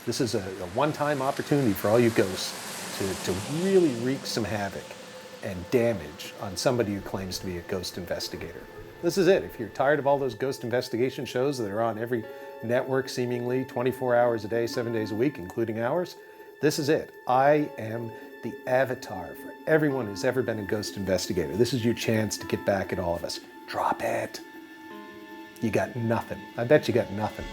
This is a one-time opportunity for all you ghosts to really wreak some havoc and damage on somebody who claims to be a ghost investigator. This is it. If you're tired of all those ghost investigation shows that are on every network seemingly 24 hours a day, 7 days a week, including ours, this is it. I am the avatar for everyone who's ever been a ghost investigator. This is your chance to get back at all of us. Drop it. You got nothing. I bet you got nothing.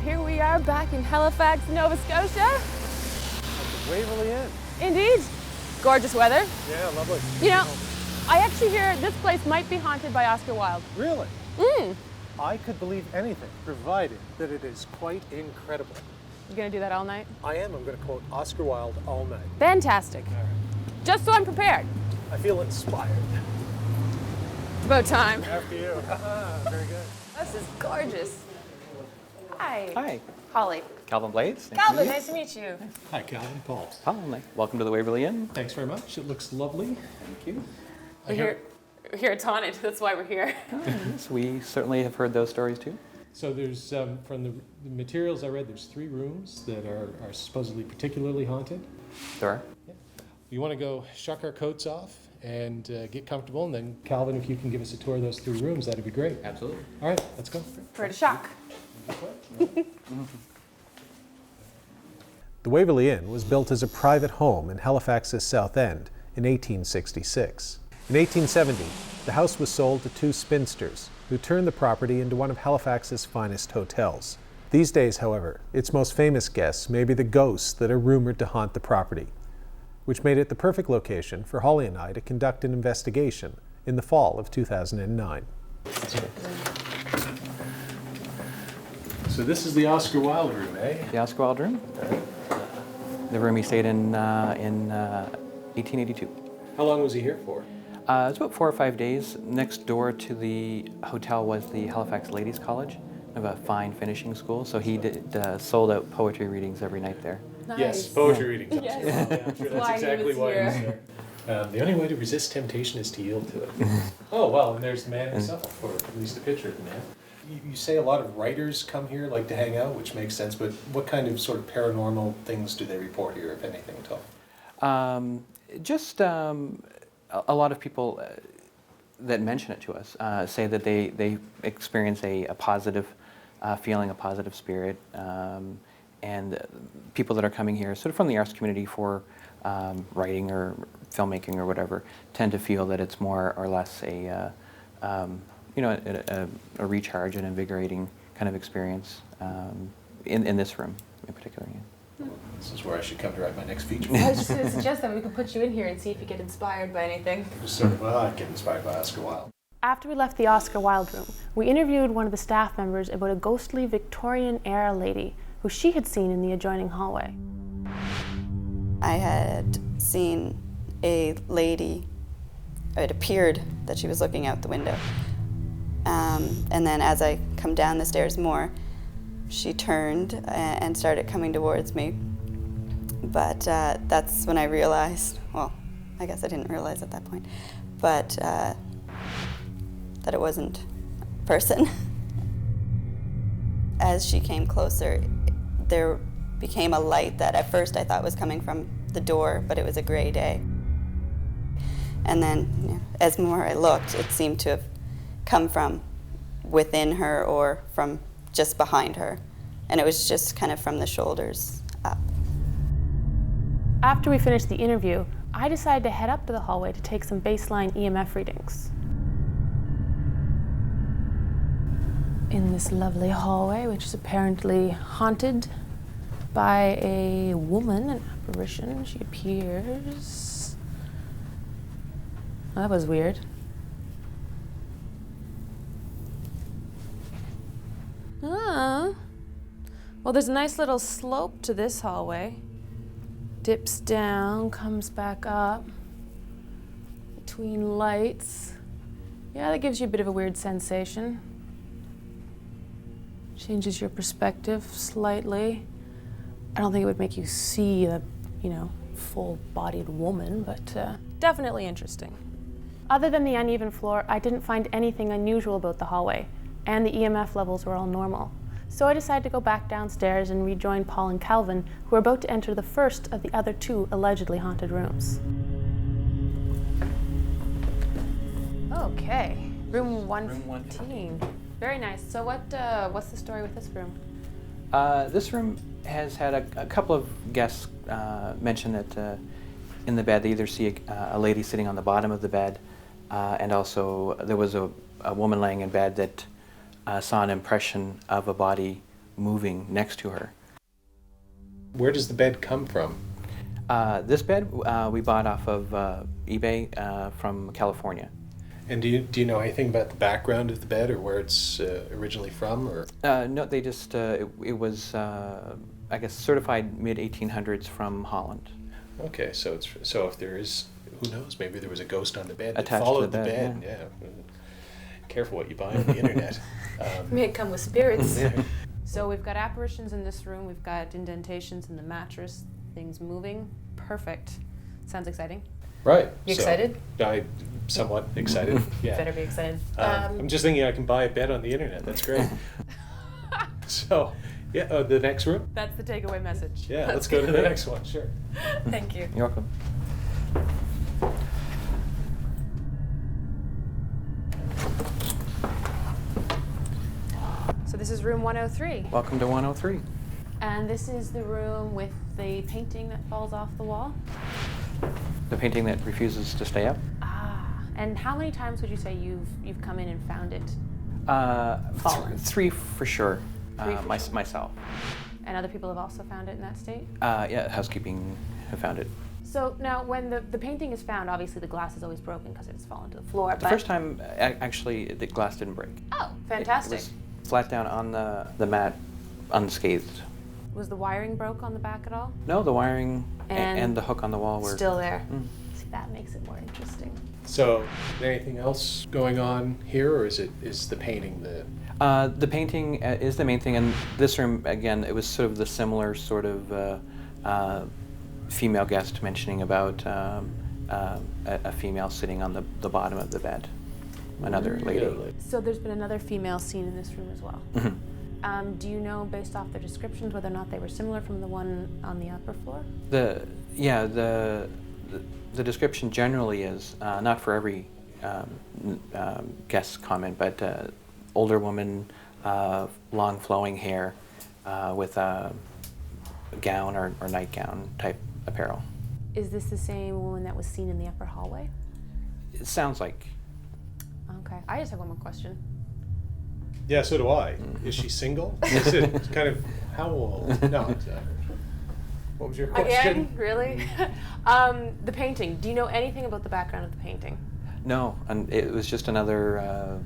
Here we are back in Halifax, Nova Scotia. At the Waverly Inn. Indeed. Gorgeous weather. Yeah, lovely. You know, I actually hear this place might be haunted by Oscar Wilde. Really? I could believe anything, provided that it is quite incredible. You gonna do that all night? I am. I'm going to quote Oscar Wilde all night. Fantastic. All right. Just so I'm prepared. I feel inspired. It's about time. After you. Very good. This is gorgeous. Hi. Hi, Holly. Calvin Blades. Calvin, nice to meet you. Hi, Calvin. Paul. Welcome to the Waverly Inn. Thanks very much. It looks lovely. Thank you. We're here it's haunted. That's why we're here. Yes, we certainly have heard those stories too. So there's, from the materials I read, there's 3 rooms that are supposedly particularly haunted. There are. Yeah. You want to go shuck our coats off and get comfortable, and then Calvin, if you can give us a tour of those 3 rooms, that'd be great. Absolutely. All right, let's go. For a shock. The Waverly Inn was built as a private home in Halifax's South End in 1866. In 1870, the house was sold to 2 spinsters who turned the property into one of Halifax's finest hotels. These days, however, its most famous guests may be the ghosts that are rumored to haunt the property, which made it the perfect location for Holly and I to conduct an investigation in the fall of 2009. So this is the Oscar Wilde room, eh? The Oscar Wilde room. The room he stayed in 1882. How long was he here for? It was about 4 or 5 days. Next door to the hotel was the Halifax Ladies College, of a fine finishing school. So he sold out poetry readings every night there. Nice. Yes, poetry readings. Yes. Yeah, I'm sure that's Why he exactly was why he was here. there. The only way to resist temptation is to yield to it. Oh, well, and there's the man himself, or at least a picture of the man. You say a lot of writers come here, like to hang out, which makes sense, but what kind of sort of paranormal things do they report here, if anything at all? A lot of people that mention it to us say that they experience a positive feeling, a positive spirit, and people that are coming here sort of from the arts community for writing or filmmaking or whatever tend to feel that it's more or less a recharge and invigorating kind of experience in this room in particular. Yeah. This is where I should come to write my next feature. I was just going to suggest that we could put you in here and see if you get inspired by anything. Just sort of, I get inspired by Oscar Wilde. After we left the Oscar Wilde room, we interviewed one of the staff members about a ghostly Victorian-era lady who she had seen in the adjoining hallway. I had seen a lady, it appeared that she was looking out the window. And then as I come down the stairs more, she turned and started coming towards me. But that's when I realized, well, I guess I didn't realize at that point, but that it wasn't a person. As she came closer, there became a light that at first I thought was coming from the door, but it was a gray day. And then, as more I looked, it seemed to have come from within her or from just behind her. And it was just kind of from the shoulders up. After we finished the interview, I decided to head up to the hallway to take some baseline EMF readings. In this lovely hallway, which is apparently haunted by a woman, an apparition, she appears. That was weird. Well, there's a nice little slope to this hallway. Dips down, comes back up, between lights. Yeah, that gives you a bit of a weird sensation. Changes your perspective slightly. I don't think it would make you see a, full-bodied woman, but definitely interesting. Other than the uneven floor, I didn't find anything unusual about the hallway, and the EMF levels were all normal. So I decided to go back downstairs and rejoin Paul and Calvin, who were about to enter the first of the other 2 allegedly haunted rooms. Okay, room 115. Very nice. So what's the story with this room? This room has had a couple of guests mention that in the bed they either see a lady sitting on the bottom of the bed, and also there was a woman laying in bed that saw an impression of a body moving next to her. Where does the bed come from? This bed we bought off of eBay from California. And do you know anything about the background of the bed or where it's originally from? Or No, they just, it was, I guess, certified mid-1800s from Holland. Okay, so if there is, who knows, maybe there was a ghost on the bed that Attached to followed the the bed, bed. Yeah. Careful what you buy on the internet. May it come with spirits. Yeah. So we've got apparitions in this room, we've got indentations in the mattress, things moving. Perfect. Sounds exciting. Right. You excited? I'm somewhat excited. Yeah. Better be excited. I'm just thinking I can buy a bed on the internet. That's great. So, yeah, the next room? That's the takeaway message. Yeah, let's go to the next one, sure. Thank you. You're welcome. So this is room 103. Welcome to 103. And this is the room with the painting that falls off the wall? The painting that refuses to stay up. And how many times would you say you've come in and found it? Fallen? 3 for sure. Three for sure. Myself. And other people have also found it in that state? Yeah, housekeeping have found it. So now when the painting is found, obviously the glass is always broken because it's fallen to the floor. The first time, actually, the glass didn't break. Oh, fantastic. It was flat down on the mat, unscathed. Was the wiring broke on the back at all? No, the wiring And and the hook on the wall were still there. Mm. See, that makes it more interesting. So, anything else going on here, or is the painting The painting is the main thing, and this room, again, it was sort of the similar sort of female guest mentioning about a female sitting on the bottom of the bed, another lady. So there's been another female seen in this room as well. Mhm. Do you know, based off their descriptions, whether or not they were similar from the one on the upper floor? The description generally is, not for every guest comment, but older woman, long flowing hair, with a gown or nightgown type apparel. Is this the same woman that was seen in the upper hallway? It sounds like. Okay, I just have one more question. Yeah, so do I. Is she single? Is it kind of, how old? No. What was your question? Again, really? The painting. Do you know anything about the background of the painting? No, and it was just another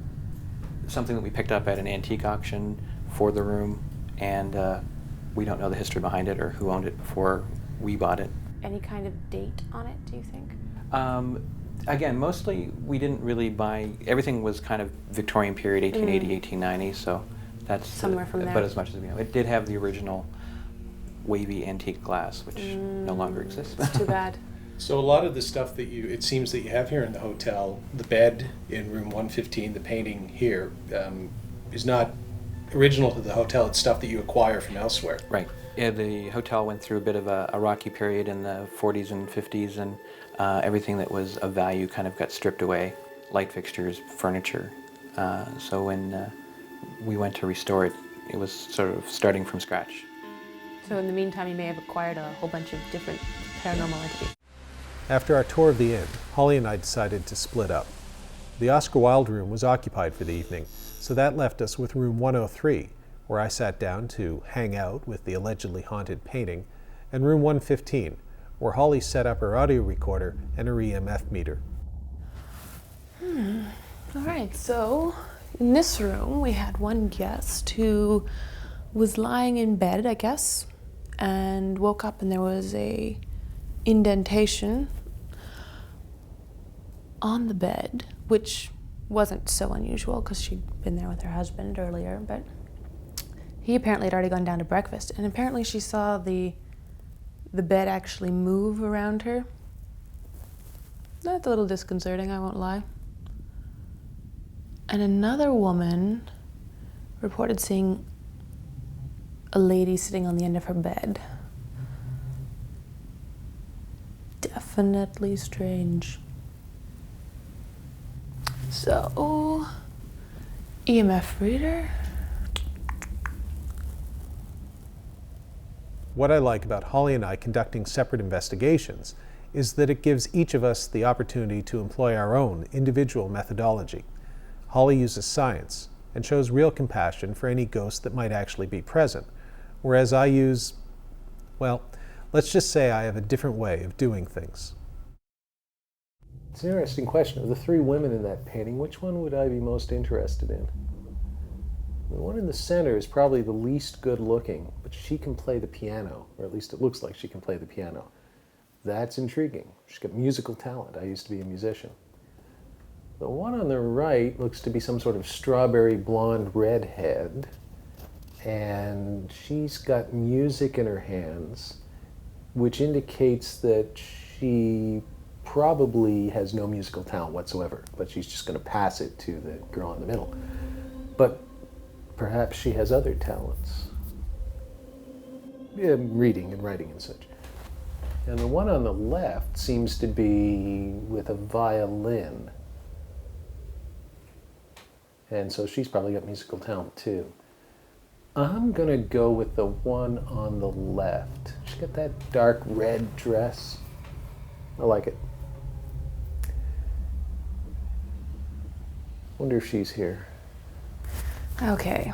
something that we picked up at an antique auction for the room, and we don't know the history behind it or who owned it before we bought it. Any kind of date on it, do you think? Again, mostly we didn't really buy, everything was kind of Victorian period, 1880, 1890, so that's somewhere from there. But as much as we know. It did have the original wavy antique glass, which no longer exists. It's too bad. So a lot of the stuff that it seems that you have here in the hotel, the bed in room 115, the painting here, is not original to the hotel. It's stuff that you acquire from elsewhere. Right. Yeah, the hotel went through a bit of a rocky period in the 40s and 50s, and everything that was of value kind of got stripped away, light fixtures, furniture. So when we went to restore it, it was sort of starting from scratch. So in the meantime, you may have acquired a whole bunch of different paranormal entities. After our tour of the inn, Holly and I decided to split up. The Oscar Wilde room was occupied for the evening, so that left us with room 103, where I sat down to hang out with the allegedly haunted painting, and room 115, where Holly set up her audio recorder and her EMF meter. All right, so in this room, we had one guest who was lying in bed, I guess, and woke up and there was a indentation on the bed, which wasn't so unusual because she'd been there with her husband earlier, but he apparently had already gone down to breakfast, and apparently she saw the bed actually move around her. That's a little disconcerting, I won't lie. And another woman reported seeing a lady sitting on the end of her bed. Definitely strange. So, EMF reader. What I like about Holly and I conducting separate investigations is that it gives each of us the opportunity to employ our own individual methodology. Holly uses science and shows real compassion for any ghost that might actually be present, whereas I use, well, let's just say I have a different way of doing things. It's an interesting question. Of the three women in that painting, which one would I be most interested in? The one in the center is probably the least good looking, but she can play the piano, or at least it looks like she can play the piano. That's intriguing. She's got musical talent. I used to be a musician. The one on the right looks to be some sort of strawberry blonde redhead, and she's got music in her hands, which indicates that she probably has no musical talent whatsoever, but she's just going to pass it to the girl in the middle. But perhaps she has other talents. Yeah, reading and writing and such. And the one on the left seems to be with a violin. And so she's probably got musical talent too. I'm gonna go with the one on the left. She's got that dark red dress. I like it. Wonder if she's here. Okay.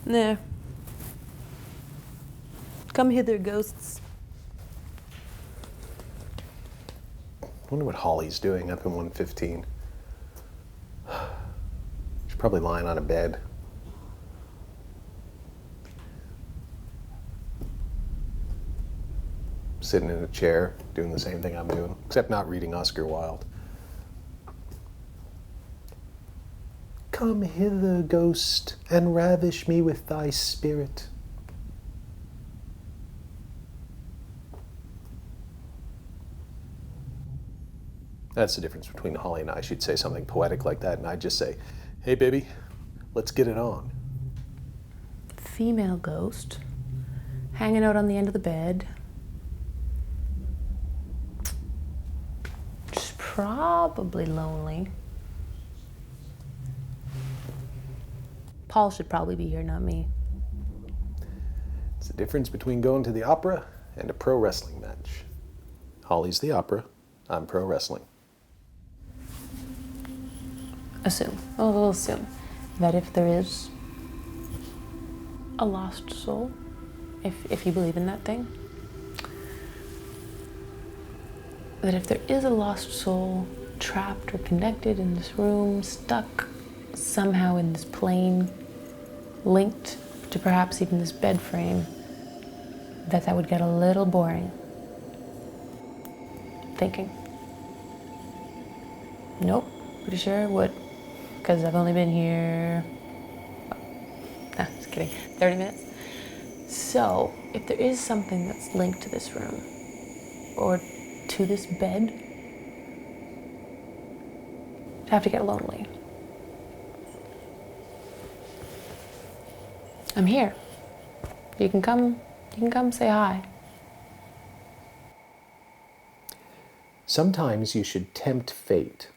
Nah. Come hither, ghosts. Wonder what Holly's doing up in 115. She's probably lying on a bed. Sitting in a chair, doing the same thing I'm doing, except not reading Oscar Wilde. Come hither, ghost, and ravish me with thy spirit. That's the difference between Holly and I. She'd say something poetic like that, and I'd just say, hey, baby, let's get it on. Female ghost, hanging out on the end of the bed. She's probably lonely. Paul should probably be here, not me. It's the difference between going to the opera and a pro wrestling match. Holly's the opera, I'm pro wrestling. We'll assume that if there is a lost soul, if you believe in that thing, that if there is a lost soul trapped or connected in this room, stuck somehow in this plane, linked to perhaps even this bed frame, that would get a little boring. Thinking. Nope, pretty sure it would. Because I've only been here, just kidding, 30 minutes. So, if there is something that's linked to this room, or to this bed, I'd have to get lonely. I'm here. You can come say hi. Sometimes you should tempt fate.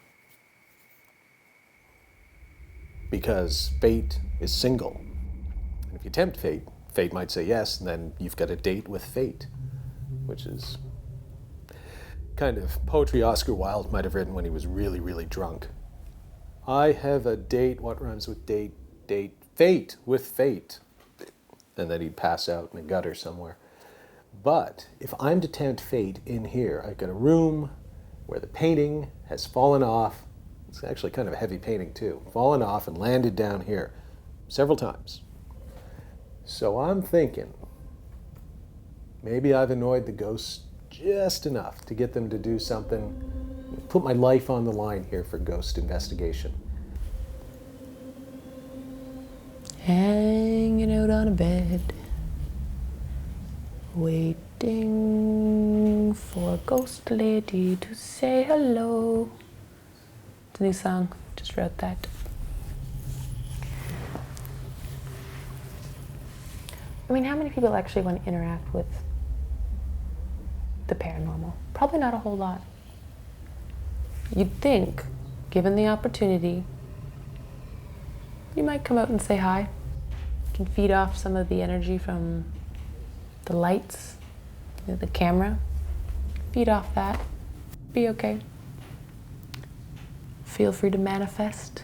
Because fate is single. And if you tempt fate, fate might say yes, and then you've got a date with fate, which is kind of poetry Oscar Wilde might have written when he was really, really drunk. I have a date, what rhymes with date? Fate with fate. and then he'd pass out in a gutter somewhere. But if I'm to tempt fate in here, I've got a room where the painting has fallen off. It's actually kind of a heavy painting too. Fallen off and landed down here several times. So I'm thinking maybe I've annoyed the ghosts just enough to get them to do something, put my life on the line here for ghost investigation. Hanging out on a bed, waiting for a ghost lady to say hello. It's a new song, just wrote that. I mean, how many people actually want to interact with the paranormal? Probably not a whole lot. You'd think, given the opportunity, you might come out and say hi. You can feed off some of the energy from the lights, the camera. Feed off that. Be okay. Feel free to manifest.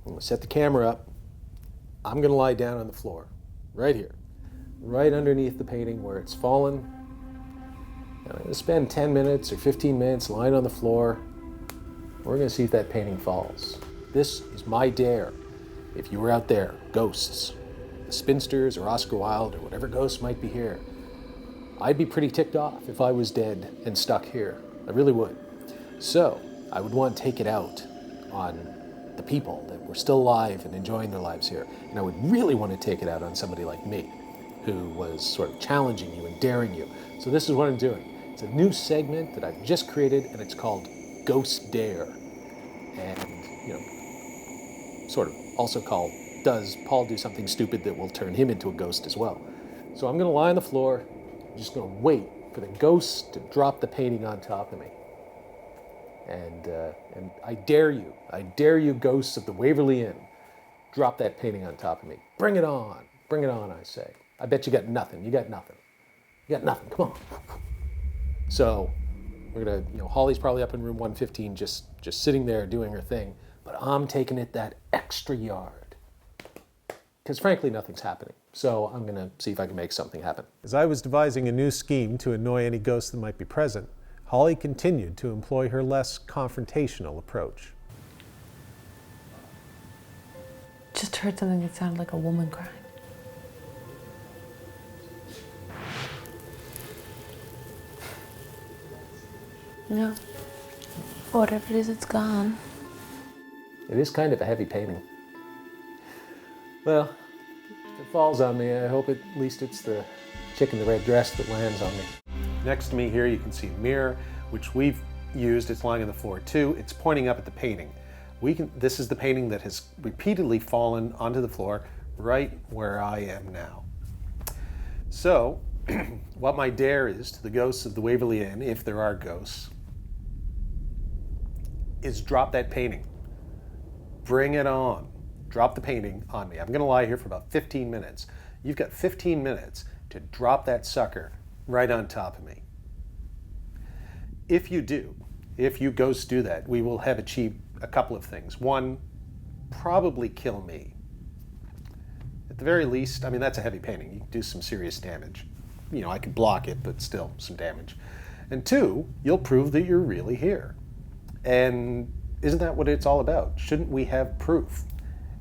I'm going to set the camera up. I'm going to lie down on the floor, right here, right underneath the painting where it's fallen. And I'm going to spend 10 minutes or 15 minutes lying on the floor. We're going to see if that painting falls. This is my dare. If you were out there, ghosts, the spinsters or Oscar Wilde or whatever ghosts might be here, I'd be pretty ticked off if I was dead and stuck here. I really would. So I would want to take it out on the people that were still alive and enjoying their lives here. And I would really want to take it out on somebody like me, who was sort of challenging you and daring you. So this is what I'm doing. It's a new segment that I've just created, and it's called Ghost Dare. And, sort of also called, does Paul do something stupid that will turn him into a ghost as well? So I'm going to lie on the floor. I'm just going to wait for the ghost to drop the painting on top of me. And I dare you ghosts of the Waverly Inn, drop that painting on top of me. Bring it on, I say. I bet you got nothing, you got nothing, come on. So we're gonna, Holly's probably up in room 115 just sitting there doing her thing, but I'm taking it that extra yard. Because frankly, nothing's happening. So I'm gonna see if I can make something happen. As I was devising a new scheme to annoy any ghosts that might be present, Holly continued to employ her less confrontational approach. Just heard something that sounded like a woman crying. No. Whatever it is, it's gone. It is kind of a heavy painting. Well, if it falls on me, I hope at least it's the chick in the red dress that lands on me. Next to me here, you can see a mirror, which we've used. It's lying on the floor too. It's pointing up at the painting. This is the painting that has repeatedly fallen onto the floor right where I am now. So, what my dare is to the ghosts of the Waverly Inn, if there are ghosts, is drop that painting. Bring it on. Drop the painting on me. I'm going to lie here for about 15 minutes. You've got 15 minutes to drop that sucker right on top of me. If you ghosts do that, we will have achieved a couple of things. One, probably kill me. At the very least, that's a heavy painting. You can do some serious damage. I could block it, but still some damage. And two, you'll prove that you're really here. And isn't that what it's all about? Shouldn't we have proof?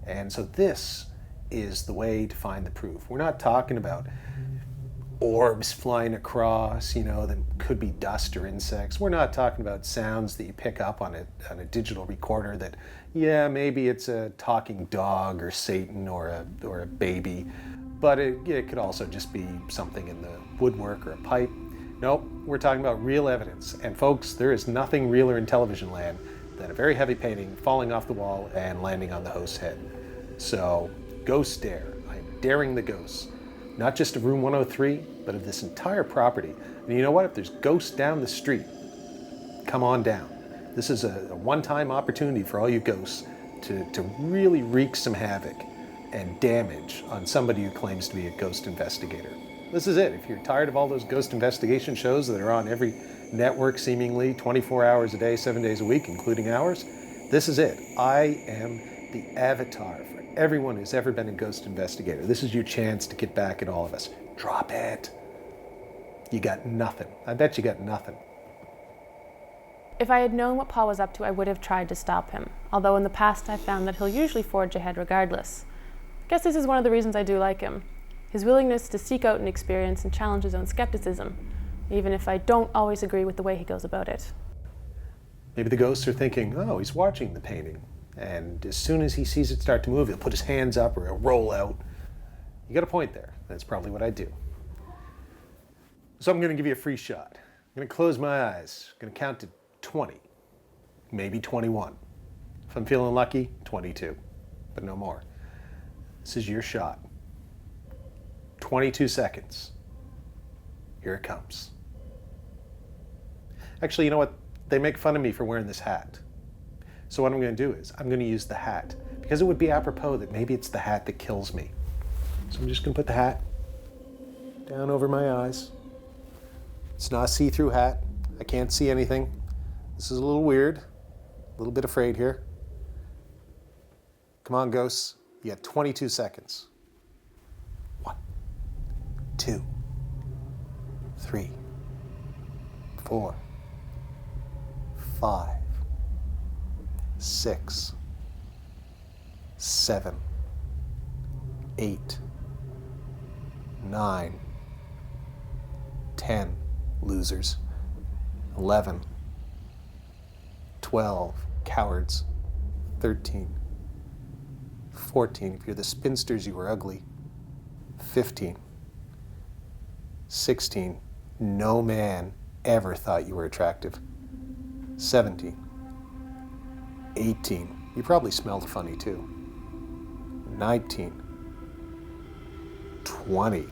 And so this is the way to find the proof. We're not talking about orbs flying across, that could be dust or insects. We're not talking about sounds that you pick up on a digital recorder that, maybe it's a talking dog or Satan or a baby, but it could also just be something in the woodwork or a pipe. Nope, we're talking about real evidence. And folks, there is nothing realer in television land than a very heavy painting falling off the wall and landing on the host's head. So, ghost dare. I am daring the ghosts. Not just of room 103, but of this entire property. And you know what? If there's ghosts down the street, come on down. This is a one-time opportunity for all you ghosts to really wreak some havoc and damage on somebody who claims to be a ghost investigator. This is it. If you're tired of all those ghost investigation shows that are on every network seemingly 24 hours a day, 7 days a week, including ours, this is it. I am the avatar for Everyone who's ever been a ghost investigator, this is your chance to get back at all of us. Drop it. You got nothing. I bet you got nothing. If I had known what Paul was up to, I would have tried to stop him, although in the past I've found that he'll usually forge ahead regardless. I guess this is one of the reasons I do like him. His willingness to seek out an experience and challenge his own skepticism, even if I don't always agree with the way he goes about it. Maybe the ghosts are thinking, oh, he's watching the painting, and as soon as he sees it start to move, he'll put his hands up or he'll roll out. You got a point there. That's probably what I do. So I'm going to give you a free shot. I'm going to close my eyes. I'm going to count to 20, maybe 21. If I'm feeling lucky, 22, but no more. This is your shot. 22 seconds. Here it comes. Actually, you know what? They make fun of me for wearing this hat. So what I'm going to do is I'm going to use the hat, because it would be apropos that maybe it's the hat that kills me. So I'm just going to put the hat down over my eyes. It's not a see-through hat. I can't see anything. This is a little weird, a little bit afraid here. Come on, ghosts. You got 22 seconds. 1, 2, 3, 4, 5, 6, 7, 8, 9, 10, losers, 11, 12, cowards, 13, 14, if you're the spinsters, you were ugly, 15, 16, no man ever thought you were attractive, 17, 18, you probably smelled funny too, 19, 20,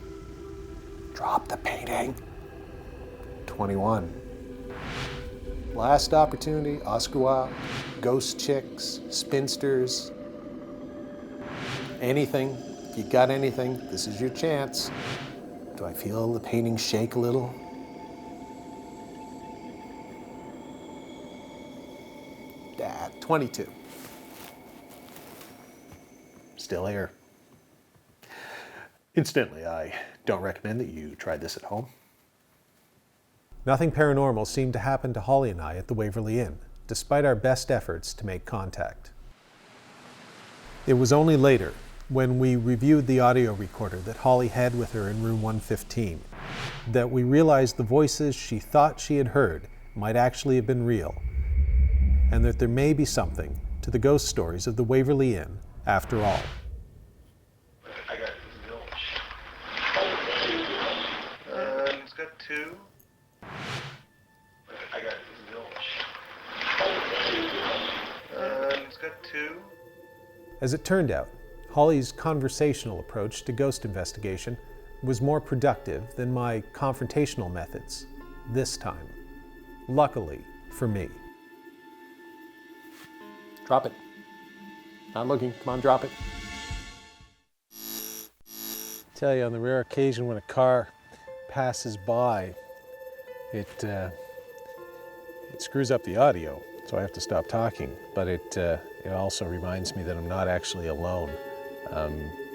drop the painting, 21, last opportunity, Oscar Wilde, ghost chicks, spinsters, anything. If you got anything, this is your chance. Do I feel the painting shake a little? Dad, 22. Still here. Incidentally, I don't recommend that you try this at home. Nothing paranormal seemed to happen to Holly and I at the Waverly Inn, despite our best efforts to make contact. It was only later, when we reviewed the audio recorder that Holly had with her in room 115, that we realized the voices she thought she had heard might actually have been real, and that there may be something to the ghost stories of the Waverly Inn after all. I got zilch. It's got 2. I got zilch. It's got 2. As it turned out, Holly's conversational approach to ghost investigation was more productive than my confrontational methods this time. Luckily for me. Drop it. Not looking. Come on, drop it. Tell you, on the rare occasion when a car passes by, it screws up the audio, so I have to stop talking. But it also reminds me that I'm not actually alone,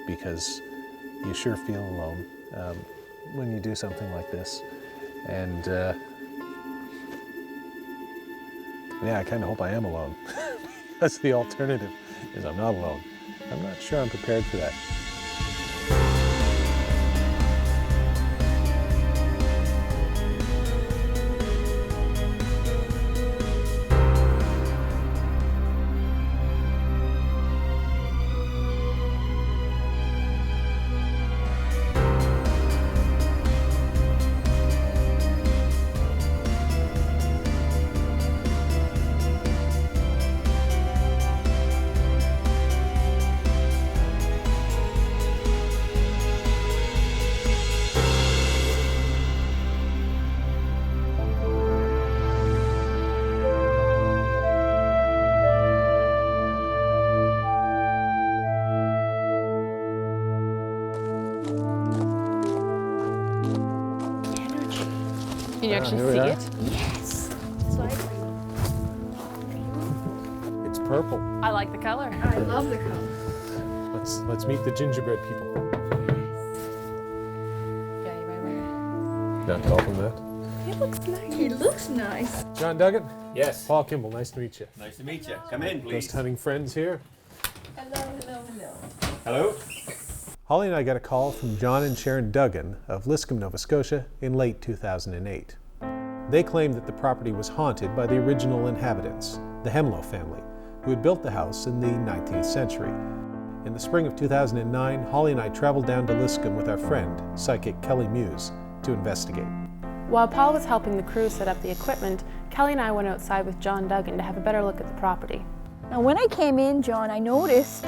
because you sure feel alone when you do something like this. And yeah, I kind of hope I am alone. That's the alternative, is I'm not alone. I'm not sure I'm prepared for that. Can you actually here we see are. it? Yes. So It's purple. I like the color. I love the color. Let's meet the gingerbread people. Yeah, you right. Not call them that. He looks nice. John Duggan? Yes. Paul Kimball, nice to meet you. Nice to meet you. Come in, Ghost please. hunting friends here. Hello. Holly and I got a call from John and Sharon Duggan of Liscombe, Nova Scotia in late 2008. They claimed that the property was haunted by the original inhabitants, the Hemlow family, who had built the house in the 19th century. In the spring of 2009, Holly and I traveled down to Liscombe with our friend, psychic Kelly Muse, to investigate. While Paul was helping the crew set up the equipment, Kelly and I went outside with John Duggan to have a better look at the property. Now, when I came in, John, I noticed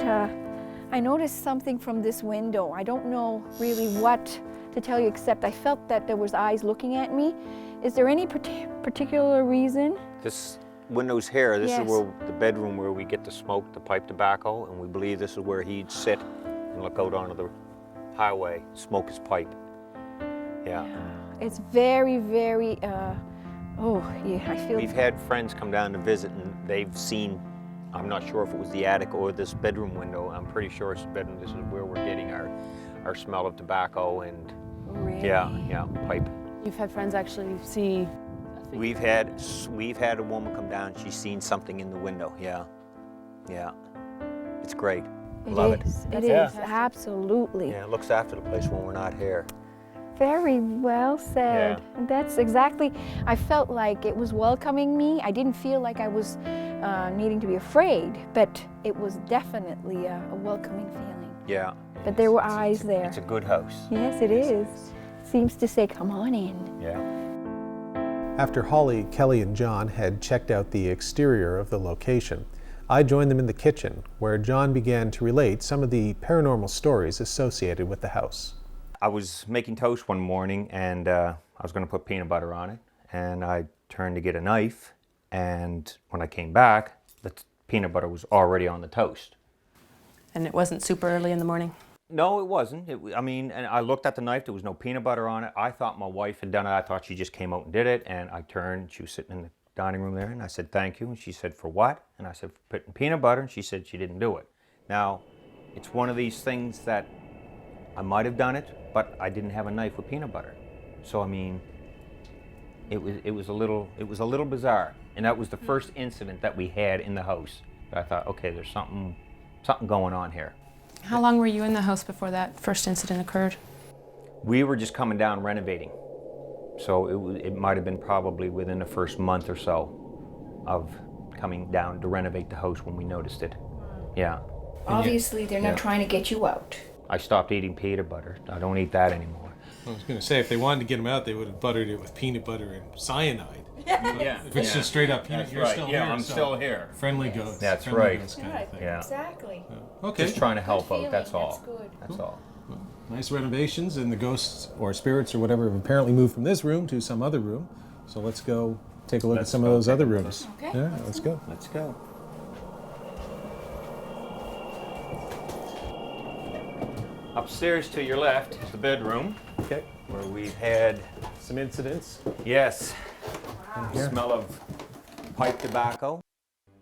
something from this window. I don't know really what to tell you, except I felt that there was eyes looking at me. Is there any particular reason? This window's here. This Yes. is where the bedroom where we get to smoke the pipe tobacco, and we believe this is where he'd sit and look out onto the highway, smoke his pipe. Yeah. It's very, very, oh, yeah, I feel... We've had friends come down to visit, and they've seen, I'm not sure if it was the attic or this bedroom window. I'm pretty sure it's the bedroom. This is where we're getting our smell of tobacco and, Really? yeah, pipe. You've had friends actually see... We've had a woman come down. She's seen something in the window. Yeah. It's great. Love it. It Yeah. is, absolutely. Yeah, it looks after the place when we're not here. Very well said. Yeah. That's exactly, I felt like it was welcoming me. I didn't feel like I was needing to be afraid, but it was definitely a welcoming feeling. Yeah. But there were eyes there. It's a good house. Yes, it is. Seems to say, come on in. Yeah. After Holly, Kelly, and John had checked out the exterior of the location, I joined them in the kitchen, where John began to relate some of the paranormal stories associated with the house. I was making toast one morning, and I was going to put peanut butter on it, and I turned to get a knife, and when I came back, the peanut butter was already on the toast. And it wasn't super early in the morning? No, it wasn't. And I looked at the knife. There was no peanut butter on it. I thought my wife had done it. I thought she just came out and did it, and I turned. She was sitting in the dining room there, and I said, thank you. And she said, for what? And I said, for putting peanut butter, and she said she didn't do it. Now, it's one of these things that I might have done it, but I didn't have a knife with peanut butter. So, I mean, it was a little bizarre. And that was the first incident that we had in the house. I thought, okay, there's something going on here. How long were you in the house before that first incident occurred? We were just coming down renovating. So it might have been probably within the first month or so of coming down to renovate the house when we noticed it. Yeah. Obviously, they're not Yeah. trying to get you out. I stopped eating peanut butter. I don't eat that anymore. I was going to say, if they wanted to get him out, they would have buttered it with peanut butter and cyanide. Yeah. If it's just straight up peanut, That's you're right. still Yeah, here. I'm so still here. Friendly ghosts. That's friendly right. ghosts kind of thing. Yeah. Exactly. Okay. Just trying to help Good out, that's feeling, all. that's good. That's all. Nice renovations, and the ghosts or spirits or whatever have apparently moved from this room to some other room. So let's go take a look at some of those other rooms. Okay. Yeah, let's go. Let's go. Upstairs to your left is the bedroom, Okay. where we've had, Some incidents. yes, Here. smell of pipe tobacco.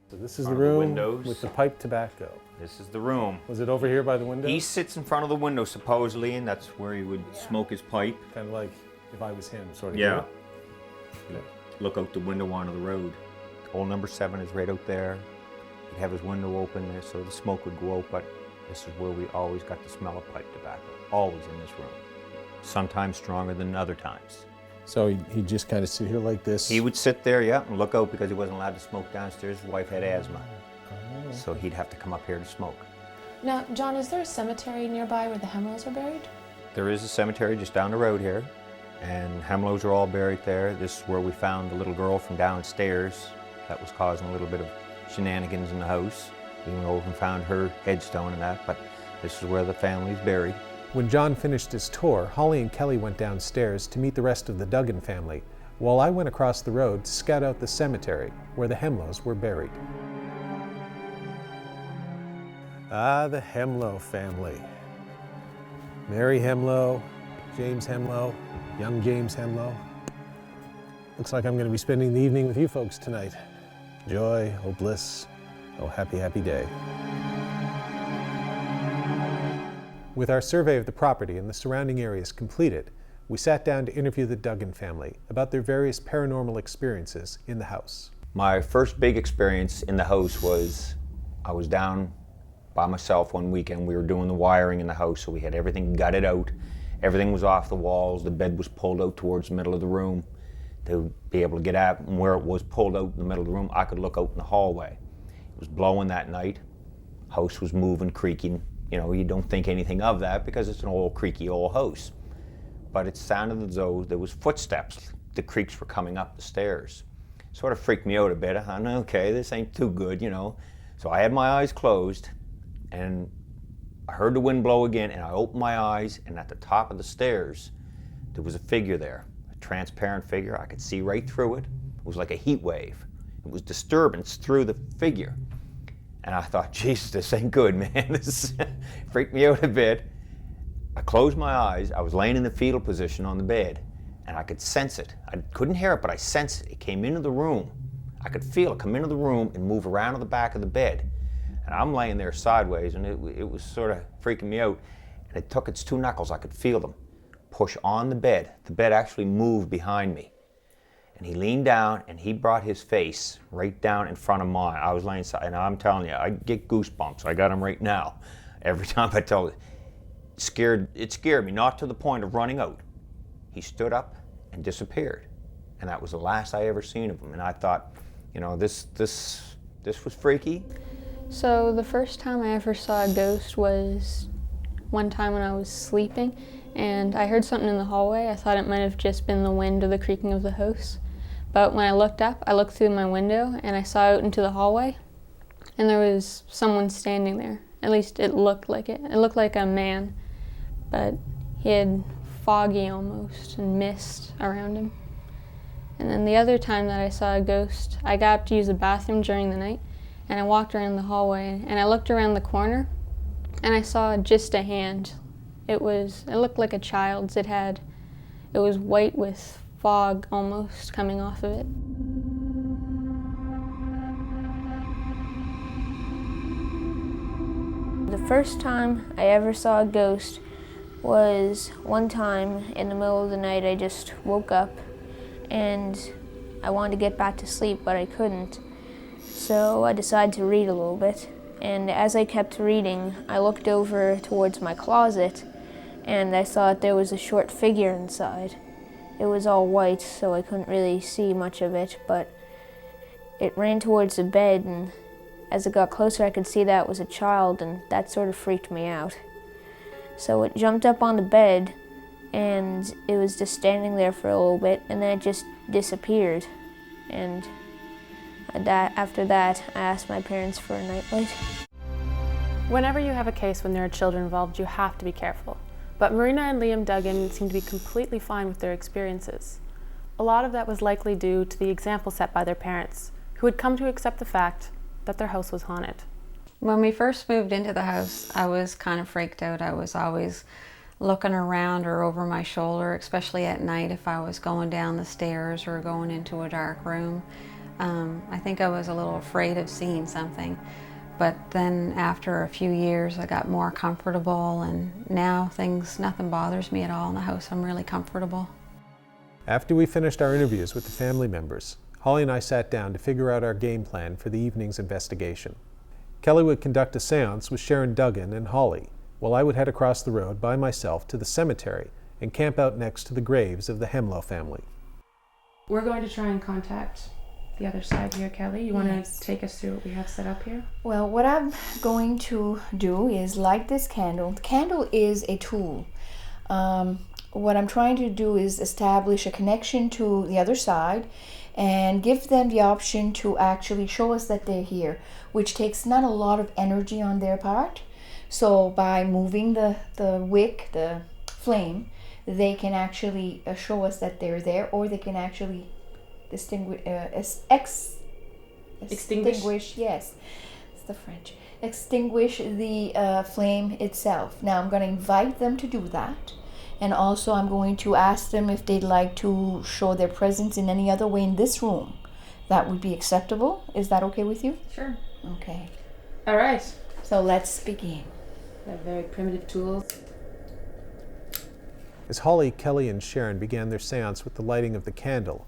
So this is the Front of the room windows. with the pipe tobacco. This is the room. Was it over here by the window? He sits in front of the window supposedly, and that's where he would smoke his pipe. Kind of like if I was him, sort of. Yeah. Look out the window onto the road. Hole number 7 is right out there. He'd have his window open there so the smoke would go out, but this is where we always got the smell of pipe tobacco. Always in this room. Sometimes stronger than other times. So he'd just kind of sit here like this. He would sit there, yeah, and look out because he wasn't allowed to smoke downstairs. His wife had asthma. So he'd have to come up here to smoke. Now, John, is there a cemetery nearby where the Hemlows are buried? There is a cemetery just down the road here, and Hemlows are all buried there. This is where we found the little girl from downstairs that was causing a little bit of shenanigans in the house. We went over and found her headstone and that, but this is where the family's buried. When John finished his tour, Holly and Kelly went downstairs to meet the rest of the Duggan family, while I went across the road to scout out the cemetery where the Hemlows were buried. Ah, the Hemlow family. Mary Hemlow, James Hemlow, young James Hemlow. Looks like I'm going to be spending the evening with you folks tonight. Joy, oh bliss, oh happy, happy day. With our survey of the property and the surrounding areas completed, we sat down to interview the Duggan family about their various paranormal experiences in the house. My first big experience in the house was I was down by myself one weekend. We were doing the wiring in the house, so we had everything gutted out. Everything was off the walls. The bed was pulled out towards the middle of the room to be able to get at. And where it was pulled out in the middle of the room, I could look out in the hallway. It was blowing that night. House was moving, creaking. You know, you don't think anything of that because it's an old, creaky old house. But it sounded as though there was footsteps. The creaks were coming up the stairs. Sort of freaked me out a bit. I thought, okay, this ain't too good, you know. So I had my eyes closed, and I heard the wind blow again, and I opened my eyes, and at the top of the stairs, there was a figure there, a transparent figure. I could see right through it. It was like a heat wave. It was disturbance through the figure. And I thought, Jesus, this ain't good, man. This freaked me out a bit. I closed my eyes. I was laying in the fetal position on the bed, and I could sense it. I couldn't hear it, but I sensed it. It came into the room. I could feel it come into the room and move around to the back of the bed. And I'm laying there sideways, and it was sort of freaking me out. And it took its two knuckles, I could feel them, push on the bed. The bed actually moved behind me. And he leaned down, and he brought his face right down in front of mine. I was laying side, and I'm telling you, I get goosebumps. I got them right now. Every time I tell it. It scared me, not to the point of running out. He stood up and disappeared. And that was the last I ever seen of him. And I thought, you know, this was freaky. So the first time I ever saw a ghost was one time when I was sleeping, and I heard something in the hallway. I thought it might have just been the wind or the creaking of the house. But when I looked up, I looked through my window and I saw out into the hallway, and there was someone standing there. At least it looked like it. It looked like a man, but he had foggy almost and mist around him. And then the other time that I saw a ghost, I got up to use the bathroom during the night, and I walked around the hallway, and I looked around the corner, and I saw just a hand. It looked like a child's. It was white with fog almost coming off of it. The first time I ever saw a ghost was one time in the middle of the night. I just woke up and I wanted to get back to sleep, but I couldn't. So I decided to read a little bit. And as I kept reading, I looked over towards my closet and I thought there was a short figure inside. It was all white, so I couldn't really see much of it, but it ran towards the bed, and as it got closer, I could see that it was a child, and that sort of freaked me out. So it jumped up on the bed, and it was just standing there for a little bit, and then it just disappeared. And after that, I asked my parents for a nightlight. Whenever you have a case when there are children involved, you have to be careful. But Marina and Liam Duggan seem to be completely fine with their experiences. A lot of that was likely due to the example set by their parents, who had come to accept the fact that their house was haunted. When we first moved into the house, I was kind of freaked out. I was always looking around or over my shoulder, especially at night if I was going down the stairs or going into a dark room. I think I was a little afraid of seeing something. But then after a few years, I got more comfortable, and now nothing bothers me at all in the house. I'm really comfortable. After we finished our interviews with the family members, Holly and I sat down to figure out our game plan for the evening's investigation. Kelly would conduct a seance with Sharon Duggan and Holly, while I would head across the road by myself to the cemetery and camp out next to the graves of the Hemlow family. We're going to try and contact the other side here, Kelly. You want to take us through what we have set up here? Well, what I'm going to do is light this candle. The candle is a tool. What I'm trying to do is establish a connection to the other side and give them the option to actually show us that they're here, which takes not a lot of energy on their part. So by moving the wick, the flame, they can actually show us that they're there, or they can actually extinguish, yes, it's the French, extinguish the flame itself. Now I'm going to invite them to do that, and also I'm going to ask them if they'd like to show their presence in any other way in this room. That would be acceptable. Is that okay with you? Sure. Okay. All right. So let's begin. They're very primitive tools. As Holly, Kelly, and Sharon began their seance with the lighting of the candle,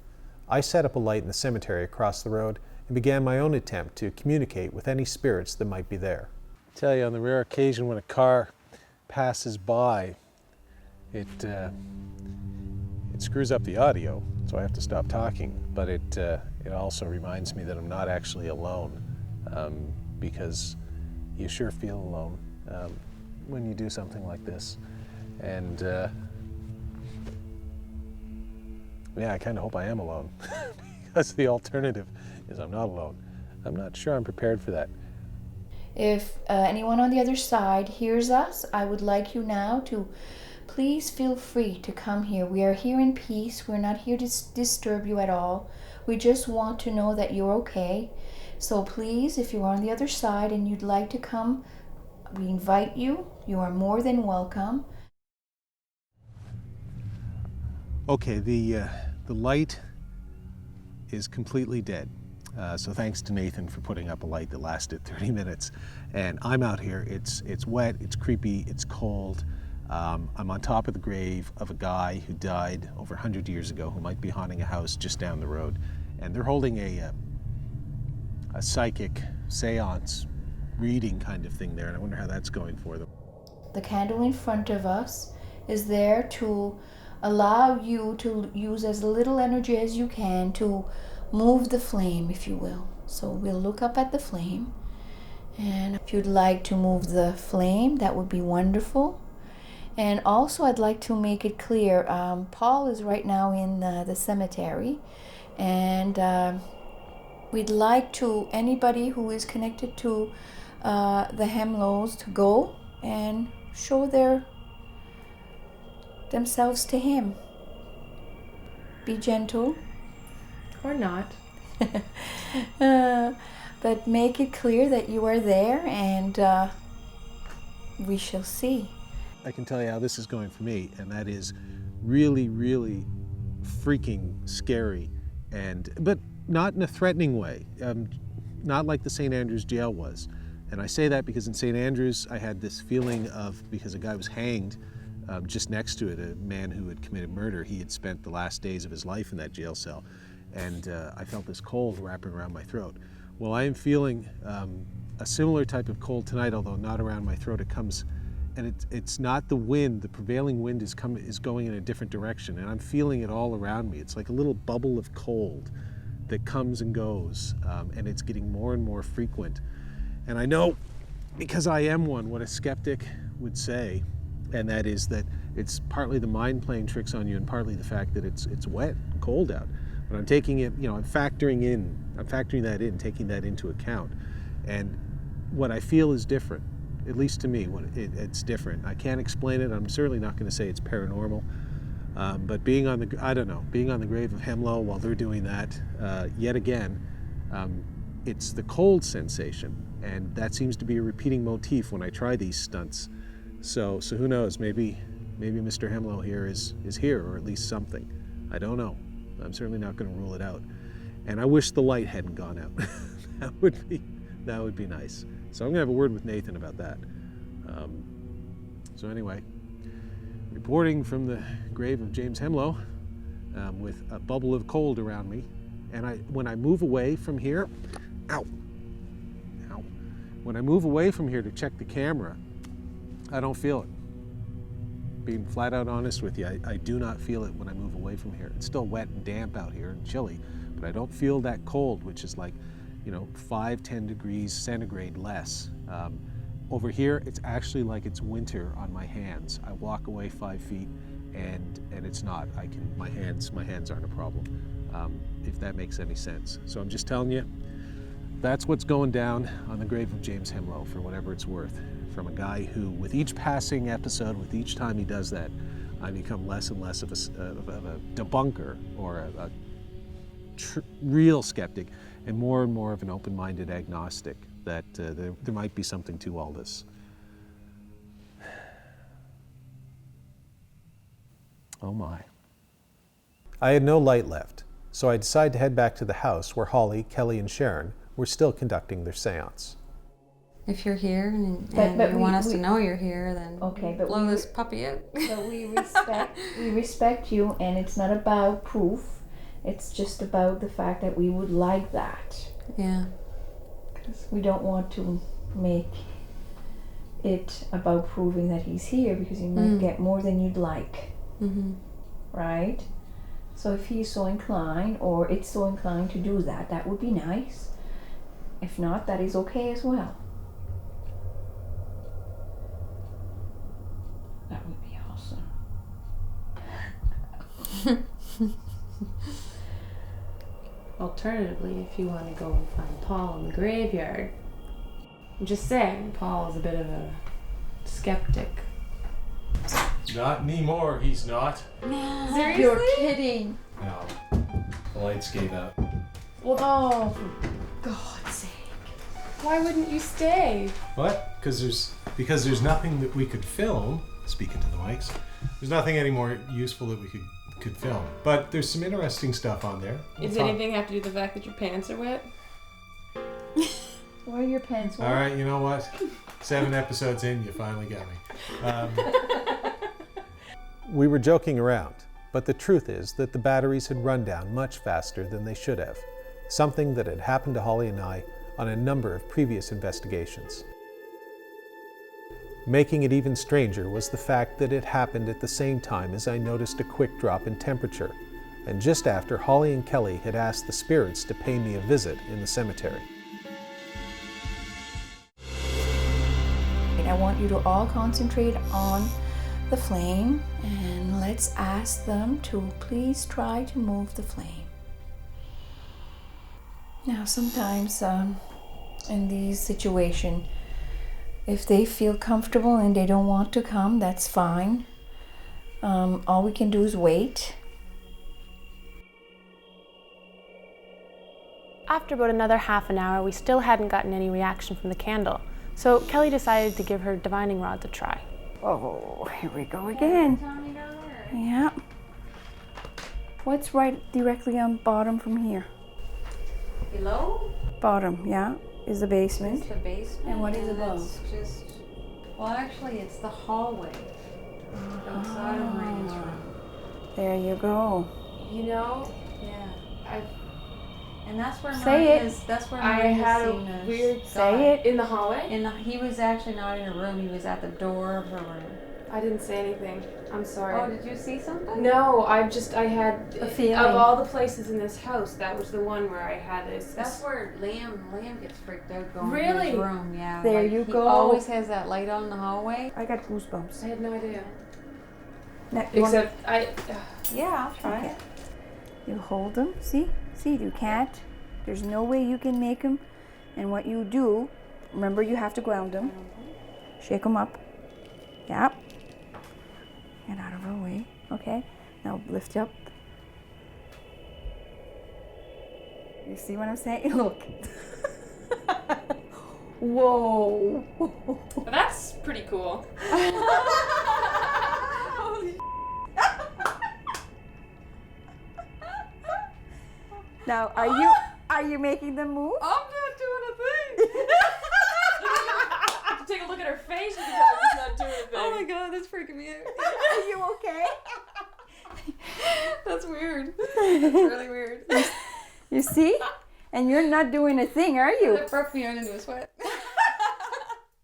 I set up a light in the cemetery across the road and began my own attempt to communicate with any spirits that might be there. I tell you, on the rare occasion when a car passes by, it screws up the audio, so I have to stop talking, but it also reminds me that I'm not actually alone, because you sure feel alone when you do something like this. And yeah, I kind of hope I am alone, because the alternative is I'm not alone. I'm not sure I'm prepared for that. If anyone on the other side hears us, I would like you now to please feel free to come here. We are here in peace. We're not here to disturb you at all. We just want to know that you're okay. So please, if you are on the other side and you'd like to come, we invite you. You are more than welcome. Okay, the light is completely dead. So thanks to Nathan for putting up a light that lasted 30 minutes. And I'm out here, it's wet, it's creepy, it's cold. I'm on top of the grave of a guy who died over 100 years ago, who might be haunting a house just down the road. And they're holding a psychic seance reading kind of thing there, and I wonder how that's going for them. The candle in front of us is there to allow you to use as little energy as you can to move the flame, if you will. So we'll look up at the flame, and if you'd like to move the flame, that would be wonderful. And also I'd like to make it clear, Paul is right now in the cemetery, and we'd like to anybody who is connected to the Hemlows to go and show themselves to him. Be gentle. Or not. But make it clear that you are there, and we shall see. I can tell you how this is going for me, and that is really, really freaking scary, but not in a threatening way, not like the St. Andrews jail was. And I say that because in St. Andrews I had this feeling of, because a guy was hanged just next to it, a man who had committed murder. He had spent the last days of his life in that jail cell, and I felt this cold wrapping around my throat. Well, I am feeling a similar type of cold tonight, although not around my throat. It comes, and it's not the wind. The prevailing wind is going in a different direction, and I'm feeling it all around me. It's like a little bubble of cold that comes and goes, and it's getting more and more frequent. And I know, because I am one, what a skeptic would say, and that is that it's partly the mind playing tricks on you, and partly the fact that it's wet and cold out. But I'm taking it, I'm factoring that in, taking that into account. And what I feel is different, at least to me. It's different. I can't explain it. I'm certainly not going to say it's paranormal. But being on the grave of Hemlow while they're doing that, yet again, it's the cold sensation, and that seems to be a repeating motif when I try these stunts. So who knows? Maybe Mr. Hemlow here is here, or at least something. I don't know. I'm certainly not going to rule it out. And I wish the light hadn't gone out. That would be nice. So I'm going to have a word with Nathan about that. So anyway, reporting from the grave of James Hemlow, with a bubble of cold around me, and when I move away from here, when I move away from here to check the camera, I don't feel it. Being flat out honest with you, I do not feel it when I move away from here. It's still wet and damp out here and chilly, but I don't feel that cold, which is like, 5-10 degrees centigrade less. Over here, it's actually like it's winter on my hands. I walk away 5 feet, and it's not. My hands aren't a problem, if that makes any sense. So I'm just telling you, that's what's going down on the grave of James Hemlow, for whatever it's worth. From a guy who, with each passing episode, with each time he does that, I become less and less of a debunker or a real skeptic, and more of an open-minded agnostic, that there might be something to all this. Oh my. I had no light left, so I decided to head back to the house where Holly, Kelly, and Sharon were still conducting their seance. if you're here and But you want us to know you're here, then okay, but blow this puppy out. But we respect you, and it's not about proof. It's just about the fact that we would like that. Yeah. Because we don't want to make it about proving that he's here, because you might get more than you'd like. Mm-hmm. Right? So if he's so inclined, or it's so inclined to do that, that would be nice. If not, that is okay as well. That would be awesome. Alternatively, if you want to go and find Paul in the graveyard, I'm just saying, Paul is a bit of a skeptic. Not anymore, he's not. Seriously? You're kidding. No. The lights gave out. Well, oh, for God's sake. Why wouldn't you stay? What? Because there's nothing that we could film, speaking to the mics, there's nothing any more useful that we could film. But there's some interesting stuff on there. Does anything have to do with the fact that your pants are wet? Why are your pants wet? All right, you know what? 7 episodes in, you finally got me. We were joking around, but the truth is that the batteries had run down much faster than they should have, something that had happened to Holly and I on a number of previous investigations. Making it even stranger was the fact that it happened at the same time as I noticed a quick drop in temperature, and just after Holly and Kelly had asked the spirits to pay me a visit in the cemetery. I want you to all concentrate on the flame, and let's ask them to please try to move the flame. Now sometimes in these situations, if they feel comfortable and they don't want to come, that's fine. All we can do is wait. After about another half an hour, we still hadn't gotten any reaction from the candle, so Kelly decided to give her divining rods a try. Oh, here we go again. Yeah. What's right directly on bottom from here? Below? Bottom, yeah, is the basement. It's the basement. And what is above? It's just, well, actually, it's the hallway outside of Marie's room. There you go. You know, Yeah. And that's where Say Marie it. is. That's where I Marie had has a seen us. weird Say it. in the hallway. He was actually not in a room. He was at the door of her room. I didn't say anything. I'm sorry. Oh, did you see something? No, I had A feeling. Of all the places in this house, that was the one where I had this. That's where Liam gets freaked out going Really? to his room. Yeah. There like, you he go. always has that light on in the hallway. I got goosebumps. I had no idea. Except Yeah, I'll try it. you hold them. See, you can't. There's no way you can make them. And what you do, remember, you have to ground them. Shake them up. Yep. Get out of her way. Okay. Now lift up. You see what I'm saying? Look. Whoa. That's pretty cool. Now, are you making them move? I'm not doing a thing. Take a look at her face. You can tell she's not doing a thing. Oh my god, that's freaking me out. Are you okay? That's weird. That's really weird. You see? And you're not doing a thing, are you? That broke me out into a sweat.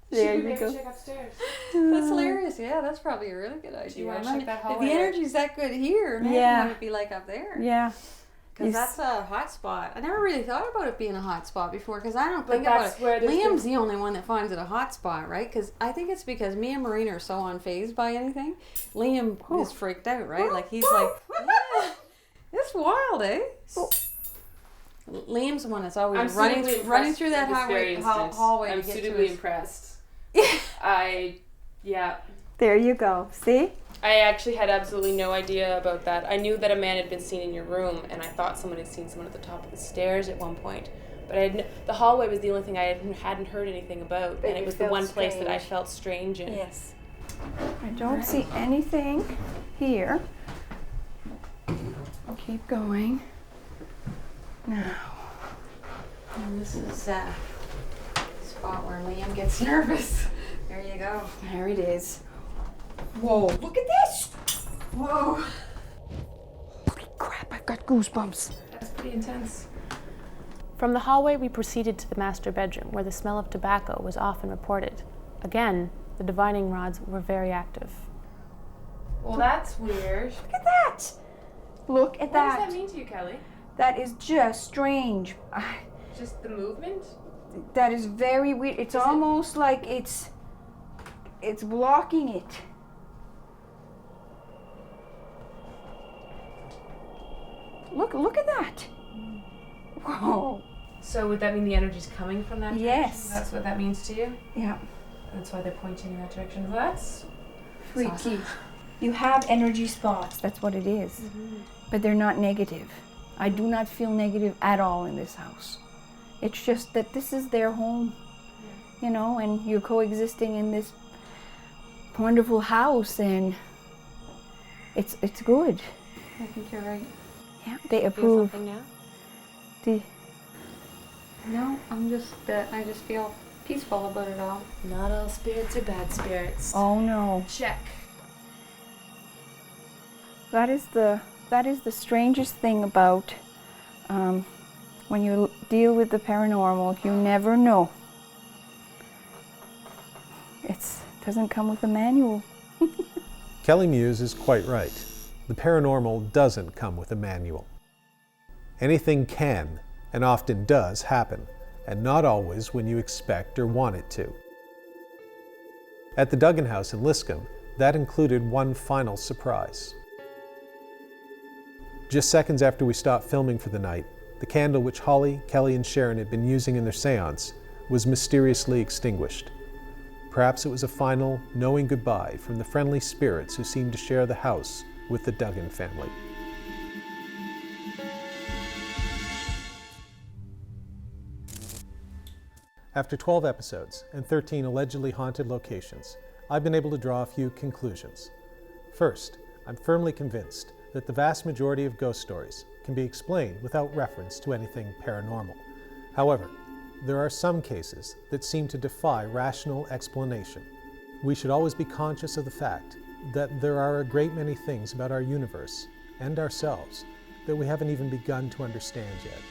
There Should we you make go. a check upstairs? That's hilarious. Yeah, that's probably a really good idea. Do you want to Man, check that if hallway the out? energy's that good here, imagine Yeah. what it'd be like up there. Yeah. Because that's a hot spot. I never really thought about it being a hot spot before, because I don't But think about that's it. where there's Liam's the only one that finds it a hot spot, right? Because I think it's because me and Marina are so unfazed by anything. Liam is freaked out, right? Like he's like, yeah, it's wild, eh? Liam's the one that's always running through that hallway I'm to get suitably to his... impressed. Yeah. There you go. See? I actually had absolutely no idea about that. I knew that a man had been seen in your room, and I thought someone had seen someone at the top of the stairs at one point. But the hallway was the only thing I hadn't heard anything about, But and it you was the felt one place that I strange. felt strange in. Yes. I don't see anything here. I'll keep going. Now. And this is spot where Liam gets nervous. There you go. There it is. Whoa, look at this! Whoa. Holy crap, I've got goosebumps. That's pretty intense. From the hallway, we proceeded to the master bedroom, where the smell of tobacco was often reported. Again, the divining rods were very active. Well, that's weird. Look at that! Look at that. What does that mean to you, Kelly? That is just strange. Just the movement? That is very weird. It's almost like it's blocking it. Look at that. Whoa. So would that mean the energy's coming from that direction? Yes. That's what that means to you? Yeah. That's why they're pointing in that direction. Well, that's Freaky. awesome. You have energy spots, that's what it is. But they're not negative. I do not feel negative at all in this house. It's just that this is their home, you know, and you're coexisting in this wonderful house, and it's good. I think you're right. Yeah, they Feel approve. something now? No, I just feel peaceful about it all. Not all spirits are bad spirits. Oh no. Check. That is the strangest thing about when you deal with the paranormal. You never know. It doesn't come with a manual. Kelly Muse is quite right. The paranormal doesn't come with a manual. Anything can, and often does, happen, and not always when you expect or want it to. At the Duggan House in Liscombe, that included one final surprise. Just seconds after we stopped filming for the night, the candle which Holly, Kelly, and Sharon had been using in their seance was mysteriously extinguished. Perhaps it was a final, knowing goodbye from the friendly spirits who seemed to share the house with the Duggan family. After 12 episodes and 13 allegedly haunted locations, I've been able to draw a few conclusions. First, I'm firmly convinced that the vast majority of ghost stories can be explained without reference to anything paranormal. However, there are some cases that seem to defy rational explanation. We should always be conscious of the fact that there are a great many things about our universe and ourselves that we haven't even begun to understand yet.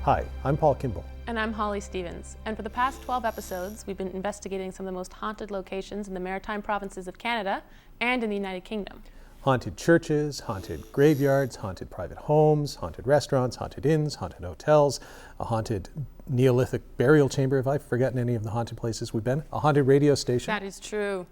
Hi, I'm Paul Kimball. And I'm Holly Stevens. And for the past 12 episodes, we've been investigating some of the most haunted locations in the maritime provinces of Canada and in the United Kingdom. Haunted churches, haunted graveyards, haunted private homes, haunted restaurants, haunted inns, haunted hotels, a haunted Neolithic burial chamber. Have I forgotten any of the haunted places we've been? A haunted radio station. That is true.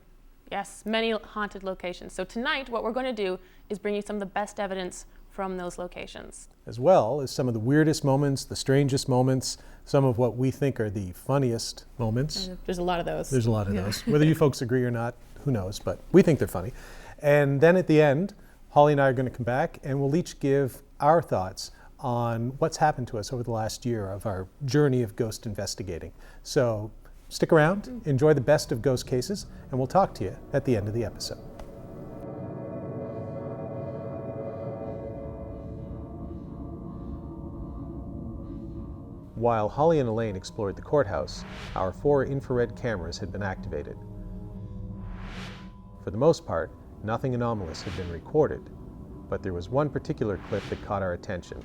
Yes, many haunted locations. So tonight, what we're going to do is bring you some of the best evidence from those locations. As well as some of the weirdest moments, the strangest moments, some of what we think are the funniest moments. There's a lot of those. There's a lot of those. Whether you folks agree or not, who knows, but we think they're funny. And then at the end, Holly and I are going to come back and we'll each give our thoughts on what's happened to us over the last year of our journey of ghost investigating. So stick around, enjoy the best of ghost cases, and we'll talk to you at the end of the episode. While Holly and Elaine explored the courthouse, our 4 infrared cameras had been activated. For the most part, nothing anomalous had been recorded, but there was one particular clip that caught our attention.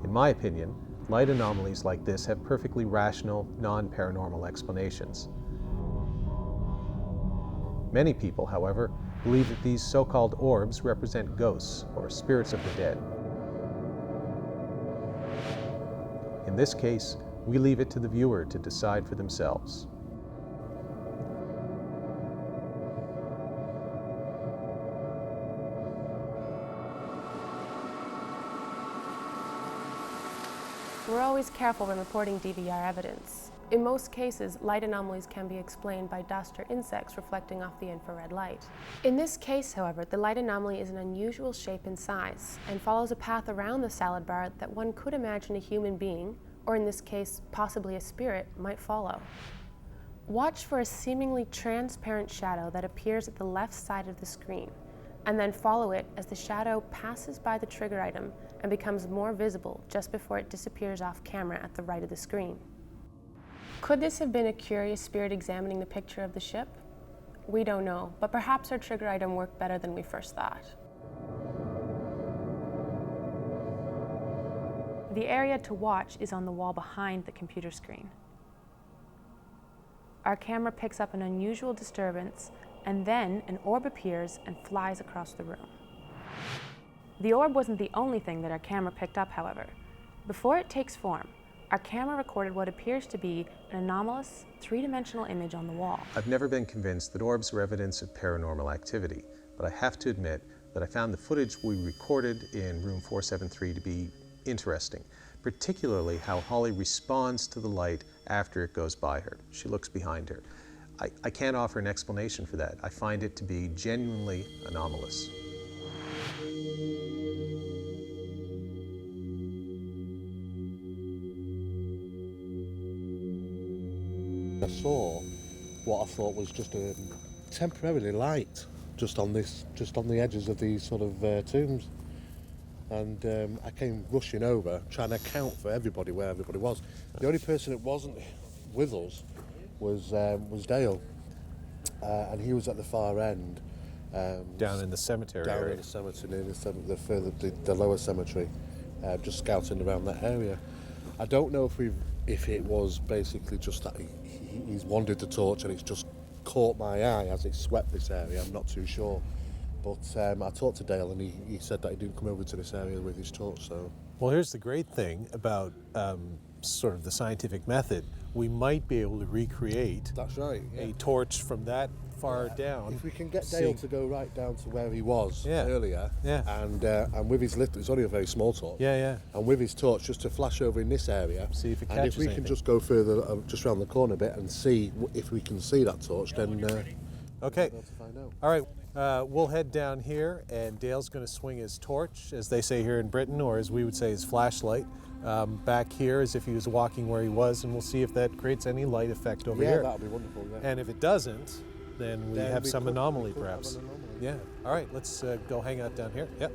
In my opinion, light anomalies like this have perfectly rational, non-paranormal explanations. Many people, however, believe that these so-called orbs represent ghosts or spirits of the dead. In this case, we leave it to the viewer to decide for themselves. We're always careful when reporting DVR evidence. In most cases, light anomalies can be explained by dust or insects reflecting off the infrared light. In this case, however, the light anomaly is an unusual shape and size and follows a path around the salad bar that one could imagine a human being, or in this case, possibly a spirit, might follow. Watch for a seemingly transparent shadow that appears at the left side of the screen, and then follow it as the shadow passes by the trigger item and becomes more visible just before it disappears off camera at the right of the screen. Could this have been a curious spirit examining the picture of the ship? We don't know, but perhaps our trigger item worked better than we first thought. The area to watch is on the wall behind the computer screen. Our camera picks up an unusual disturbance, and then an orb appears and flies across the room. The orb wasn't the only thing that our camera picked up, however. Before it takes form, our camera recorded what appears to be an anomalous, three-dimensional image on the wall. I've never been convinced that orbs are evidence of paranormal activity, but I have to admit that I found the footage we recorded in room 473 to be interesting, particularly how Holly responds to the light after it goes by her. She looks behind her. I can't offer an explanation for that. I find it to be genuinely anomalous. I saw what I thought was just a temporarily light just on the edges of these sort of tombs, and I came rushing over trying to account for everybody where everybody was. The only person that wasn't with us was Dale, and he was at the far end, Down in the cemetery down area. in the cemetery, near the lower cemetery, just scouting around that area. I don't know if it was basically just that he's wandered the torch and it's just caught my eye as it swept this area. I'm not too sure, but I talked to Dale and he said that he didn't come over to this area with his torch. So, well, here's the great thing about sort of the scientific method. We might be able to recreate that's right, a torch from that far down. If we can get Dale to go right down to where he was earlier, and with his it's only a very small torch, and with his torch just to flash over in this area, see if it catches and if we anything. can just go further, just around the corner a bit, and see if we can see that torch, then okay. we'll be able to find out. All right, we'll head down here, and Dale's going to swing his torch, as they say here in Britain, or as we would say, his flashlight, back here as if he was walking where he was, and we'll see if that creates any light effect over here. Yeah, that'll be wonderful. Yeah. And if it doesn't, then we have some anomaly, we could perhaps. have an anomaly. Yeah. All right, let's go hang out down here. Yep.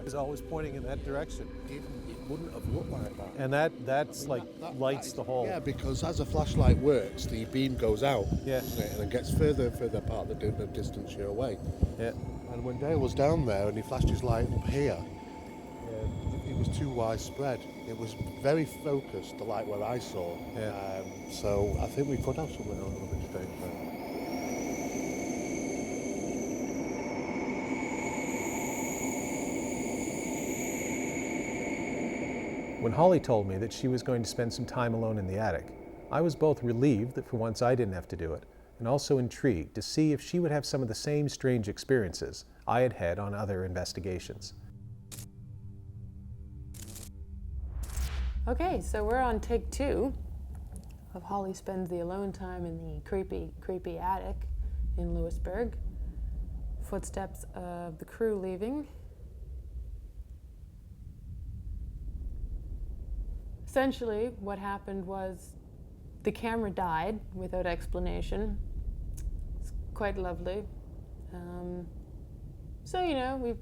He's always pointing in that direction. It wouldn't have looked like that. And that's like lights the whole. Yeah, because as a flashlight works, the beam goes out, Yeah. doesn't it, and it gets further and further apart the distance you're away. Yeah. And when Dale was down there and he flashed his light up here, it was too widespread. It was very focused, the light where I saw. Yeah. So I think we could have something on the strange there. When Holly told me that she was going to spend some time alone in the attic, I was both relieved that for once I didn't have to do it, and also intrigued to see if she would have some of the same strange experiences I had had on other investigations. Okay, so we're on take 2 of Holly spends the alone time in the creepy attic in Lewisburg. Footsteps of the crew leaving. Essentially, what happened was the camera died without explanation. It's quite lovely. So, you know,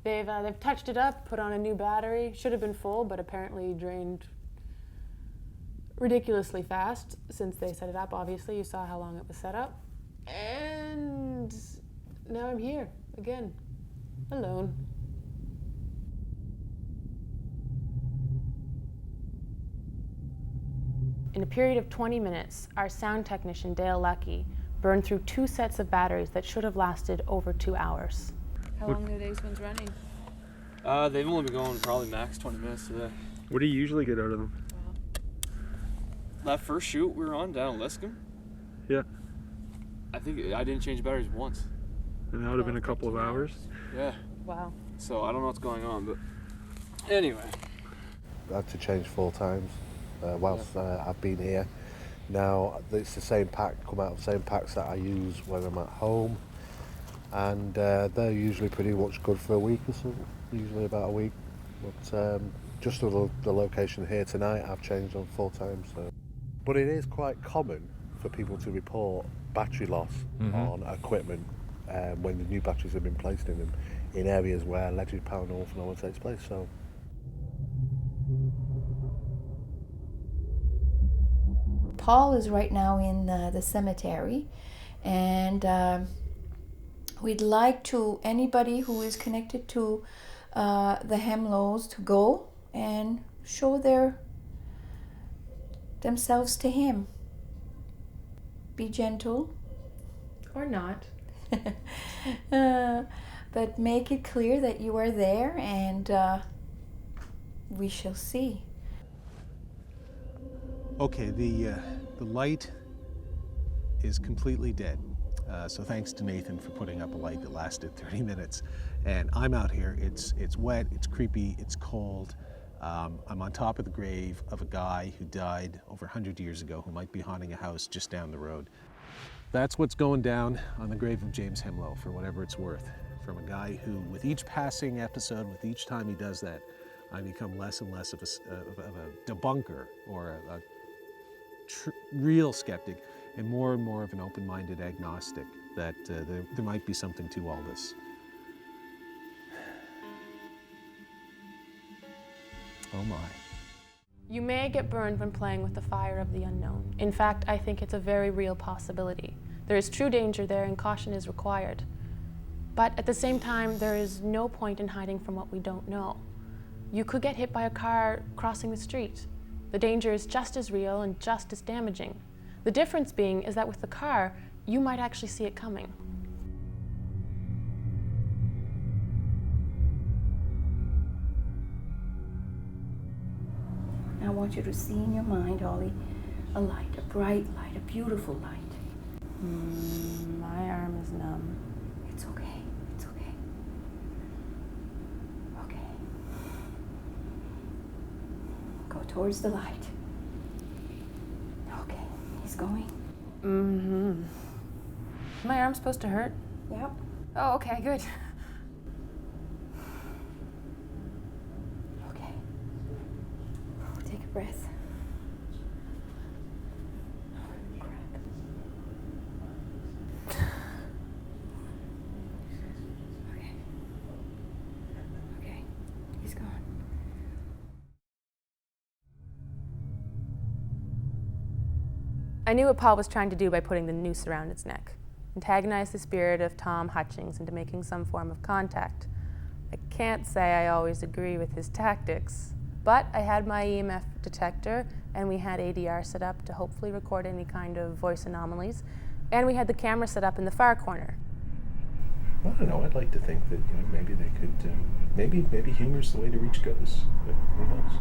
they've touched it up, put on a new battery. Should have been full, but apparently drained ridiculously fast since they set it up. Obviously, you saw how long it was set up. And now I'm here again, alone. In a period of 20 minutes, our sound technician, Dale Lucky, burned through 2 sets of batteries that should have lasted over 2 hours. How long are these ones running? They've only been going probably max 20 minutes today. What do you usually get out of them? That first shoot we were on down in Liscombe, Yeah. I think I didn't change batteries once. And that would have been a couple of hours? Yeah. Wow. So I don't know what's going on, but anyway. had to change 4 times whilst I've been here. Now it's the same pack, come out of the same packs that I use when I'm at home, and they're usually pretty much good for a week or so, usually about a week. But just for the location here tonight, I've changed them 4 times. So. But it is quite common for people to report battery loss on equipment when the new batteries have been placed in them in areas where alleged paranormal phenomena takes place. So. Paul is right now in the cemetery, and we'd like to anybody who is connected to the Hemlows to go and show themselves to him. Be gentle. Or not. But make it clear that you are there, and we shall see. Okay, the light is completely dead. So thanks to Nathan for putting up a light that lasted 30 minutes. And I'm out here, it's wet, it's creepy, it's cold. I'm on top of the grave of a guy who died over 100 years ago who might be haunting a house just down the road. That's what's going down on the grave of James Hemlow, for whatever it's worth. From a guy who, with each passing episode, with each time he does that, I become less and less of a debunker or a real skeptic, and more of an open-minded agnostic that there might be something to all this. Oh my. You may get burned when playing with the fire of the unknown. In fact, I think it's a very real possibility. There is true danger there and caution is required. But at the same time, there is no point in hiding from what we don't know. You could get hit by a car crossing the street. The danger is just as real and just as damaging. The difference being is that with the car, you might actually see it coming. I want you to see in your mind, Ollie, a light, a bright light, a beautiful light. My arm is numb. It's okay, it's okay. Okay. Go towards the light. Okay, he's going. My arm's supposed to hurt? Yep. Oh, okay, good. Okay. Take a breath. Oh, crap. Okay. Okay. He's gone. I knew what Paul was trying to do by putting the noose around its neck. Antagonize the spirit of Tom Hutchings into making some form of contact. I can't say I always agree with his tactics, but I had my EMF detector and we had ADR set up to hopefully record any kind of voice anomalies, and we had the camera set up in the far corner. I don't know, I'd like to think that maybe they could, maybe humor's the way to reach ghosts, but who knows?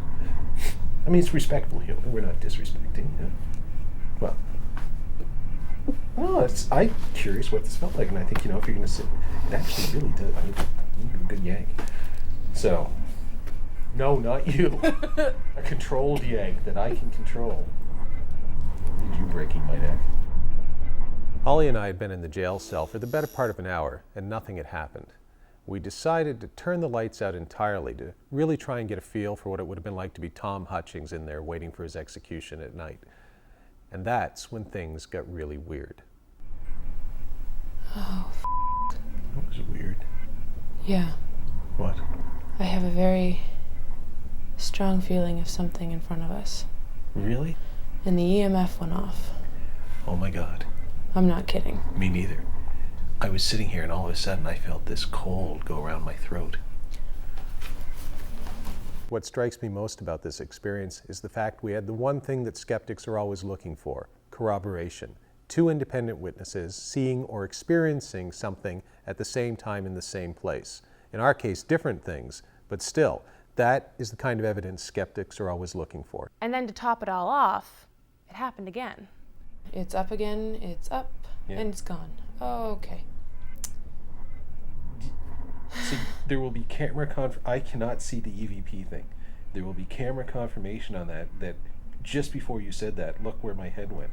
I mean, it's respectful humor, we're not disrespecting. Well, I'm curious what this felt like, and I think, if you're going to sit, it actually really does. I mean, you have a good yank. So, no, not you. A controlled yank that I can control. Need you breaking my neck. Holly and I had been in the jail cell for the better part of an hour, and nothing had happened. We decided to turn the lights out entirely to really try and get a feel for what it would have been like to be Tom Hutchings in there waiting for his execution at night. And that's when things got really weird. Oh, That was weird. yeah. What? I have a very strong feeling of something in front of us. Really? And the EMF went off. Oh my God. I'm not kidding. Me neither. I was sitting here and all of a sudden I felt this cold go around my throat. What strikes me most about this experience is the fact we had the one thing that skeptics are always looking for: corroboration. 2 independent witnesses seeing or experiencing something at the same time in the same place. In our case, different things, but still, that is the kind of evidence skeptics are always looking for. And then to top it all off, it happened again. It's up again, it's up, and it's gone. Oh, okay. See, there will be camera I cannot see the EVP thing. There will be camera confirmation on that just before you said that, look where my head went.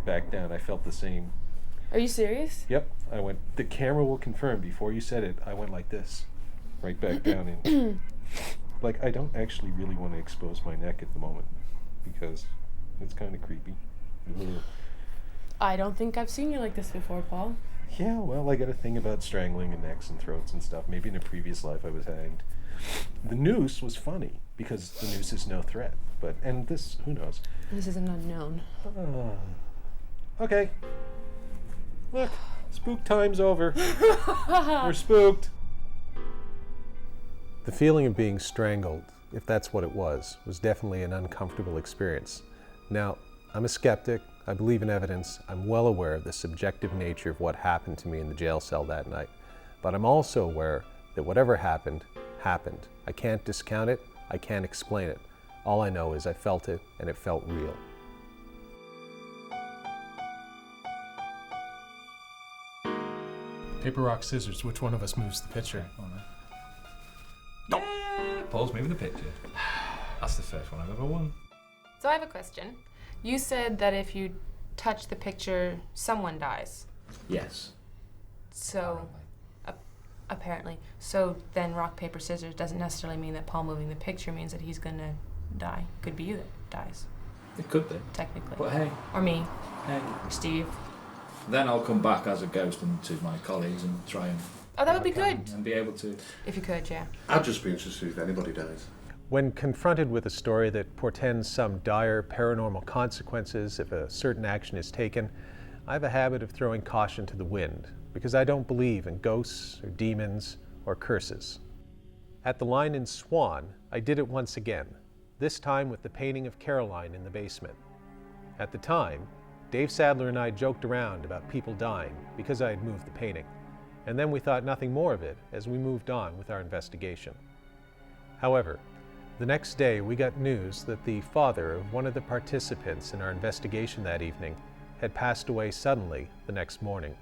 Back down, I felt the same. Are you serious? Yep, I went, the camera will confirm, before you said it, I went like this. Right back down in. Like, I don't actually really want to expose my neck at the moment, because it's kind of creepy. Ugh. I don't think I've seen you like this before, Paul. Yeah, well, I got a thing about strangling and necks and throats and stuff. Maybe in a previous life I was hanged. The noose was funny, because the noose is no threat. And this, who knows? This is an unknown. Okay. Look, spook time's over. We're spooked. The feeling of being strangled, if that's what it was definitely an uncomfortable experience. Now, I'm a skeptic. I believe in evidence. I'm well aware of the subjective nature of what happened to me in the jail cell that night. But I'm also aware that whatever happened, happened. I can't discount it. I can't explain it. All I know is I felt it, and it felt real. Paper, rock, scissors. Which one of us moves the picture? No. Paul's moving the picture. That's the first one I've ever won. So I have a question. You said that if you touch the picture, someone dies. Yes. So, apparently. So then rock, paper, scissors doesn't necessarily mean that Paul moving the picture means that he's gonna die. Could be you that dies. It could be. Technically. But hey. Or me. Hey. Or Steve. Then I'll come back as a ghost and to my colleagues and try and... Oh, that would be good. And be able to... If you could, yeah. I'd just be interested if anybody dies. When confronted with a story that portends some dire paranormal consequences if a certain action is taken, I have a habit of throwing caution to the wind, because I don't believe in ghosts or demons or curses. At the line in Swan, I did it once again, this time with the painting of Caroline in the basement. At the time, Dave Sadler and I joked around about people dying because I had moved the painting, and then we thought nothing more of it as we moved on with our investigation. However, the next day we got news that the father of one of the participants in our investigation that evening had passed away suddenly the next morning.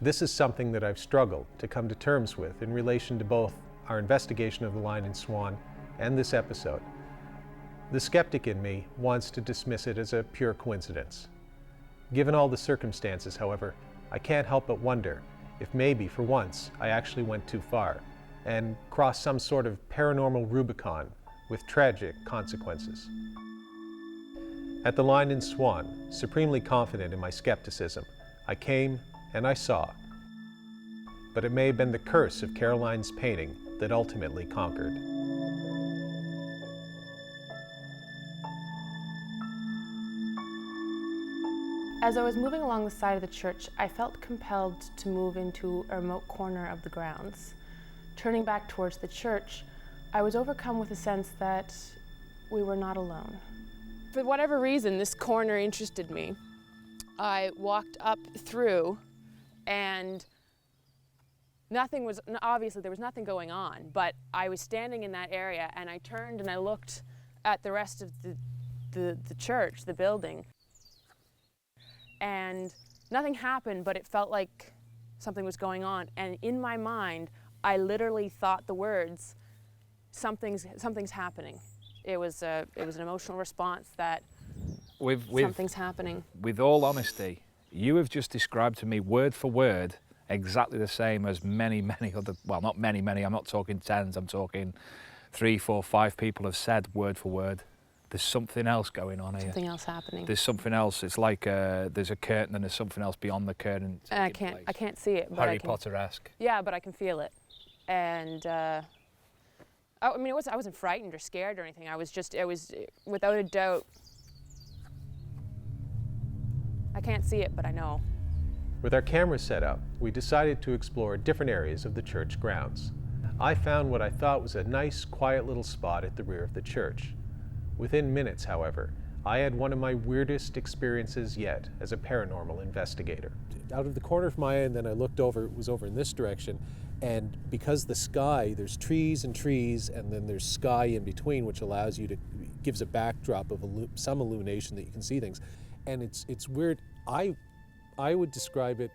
This is something that I've struggled to come to terms with in relation to both our investigation of the line in Swan and this episode. The skeptic in me wants to dismiss it as a pure coincidence. Given all the circumstances, however, I can't help but wonder if maybe for once I actually went too far and crossed some sort of paranormal Rubicon with tragic consequences. At the line in Swan, supremely confident in my skepticism, I came and I saw. But it may have been the curse of Caroline's painting that ultimately conquered. As I was moving along the side of the church, I felt compelled to move into a remote corner of the grounds. Turning back towards the church, I was overcome with a sense that we were not alone. For whatever reason, this corner interested me. I walked up through, and obviously there was nothing going on, but I was standing in that area, and I turned and I looked at the rest of the church, the building. And nothing happened, but it felt like something was going on. And in my mind, I literally thought the words, something's happening. It was an emotional response that something's happening. With all honesty, you have just described to me word for word exactly the same as many, many other, well, not many, I'm not talking tens, I'm talking 3, 4, 5 people have said word for word. There's something else going on here. Something else happening. There's something else. It's like there's a curtain and there's something else beyond the curtain. And I can't see it. But Harry Potter-esque. Yeah, but I can feel it. And I wasn't frightened or scared or anything. I was without a doubt. I can't see it, but I know. With our camera set up, we decided to explore different areas of the church grounds. I found what I thought was a nice, quiet little spot at the rear of the church. Within minutes, however, I had one of my weirdest experiences yet as a paranormal investigator. Out of the corner of my eye, and then I looked over, it was over in this direction, and because the sky, there's trees, and then there's sky in between, which allows you to, gives a backdrop of some illumination that you can see things. And it's weird. I would describe it,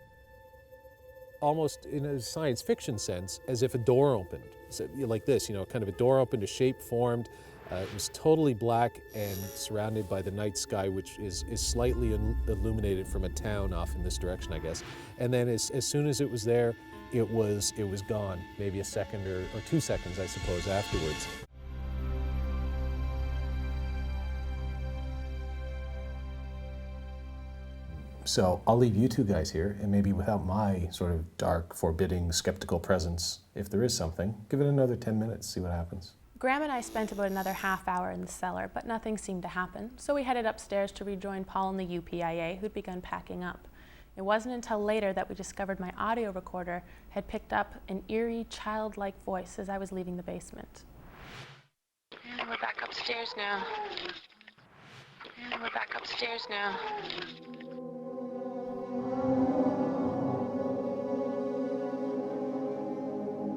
almost in a science fiction sense, as if a door opened. So, like this, kind of a door opened, a shape formed. It was totally black and surrounded by the night sky, which is slightly illuminated from a town off in this direction, I guess. And then as soon as it was there, it was gone, maybe a second or 2 seconds, I suppose, afterwards. So I'll leave you two guys here, and maybe without my sort of dark, forbidding, skeptical presence, if there is something, give it another 10 minutes, see what happens. Graham and I spent about another half hour in the cellar, but nothing seemed to happen, so we headed upstairs to rejoin Paul and the UPIA, who'd begun packing up. It wasn't until later that we discovered my audio recorder had picked up an eerie, childlike voice as I was leaving the basement. And we're back upstairs now. And we're back upstairs now.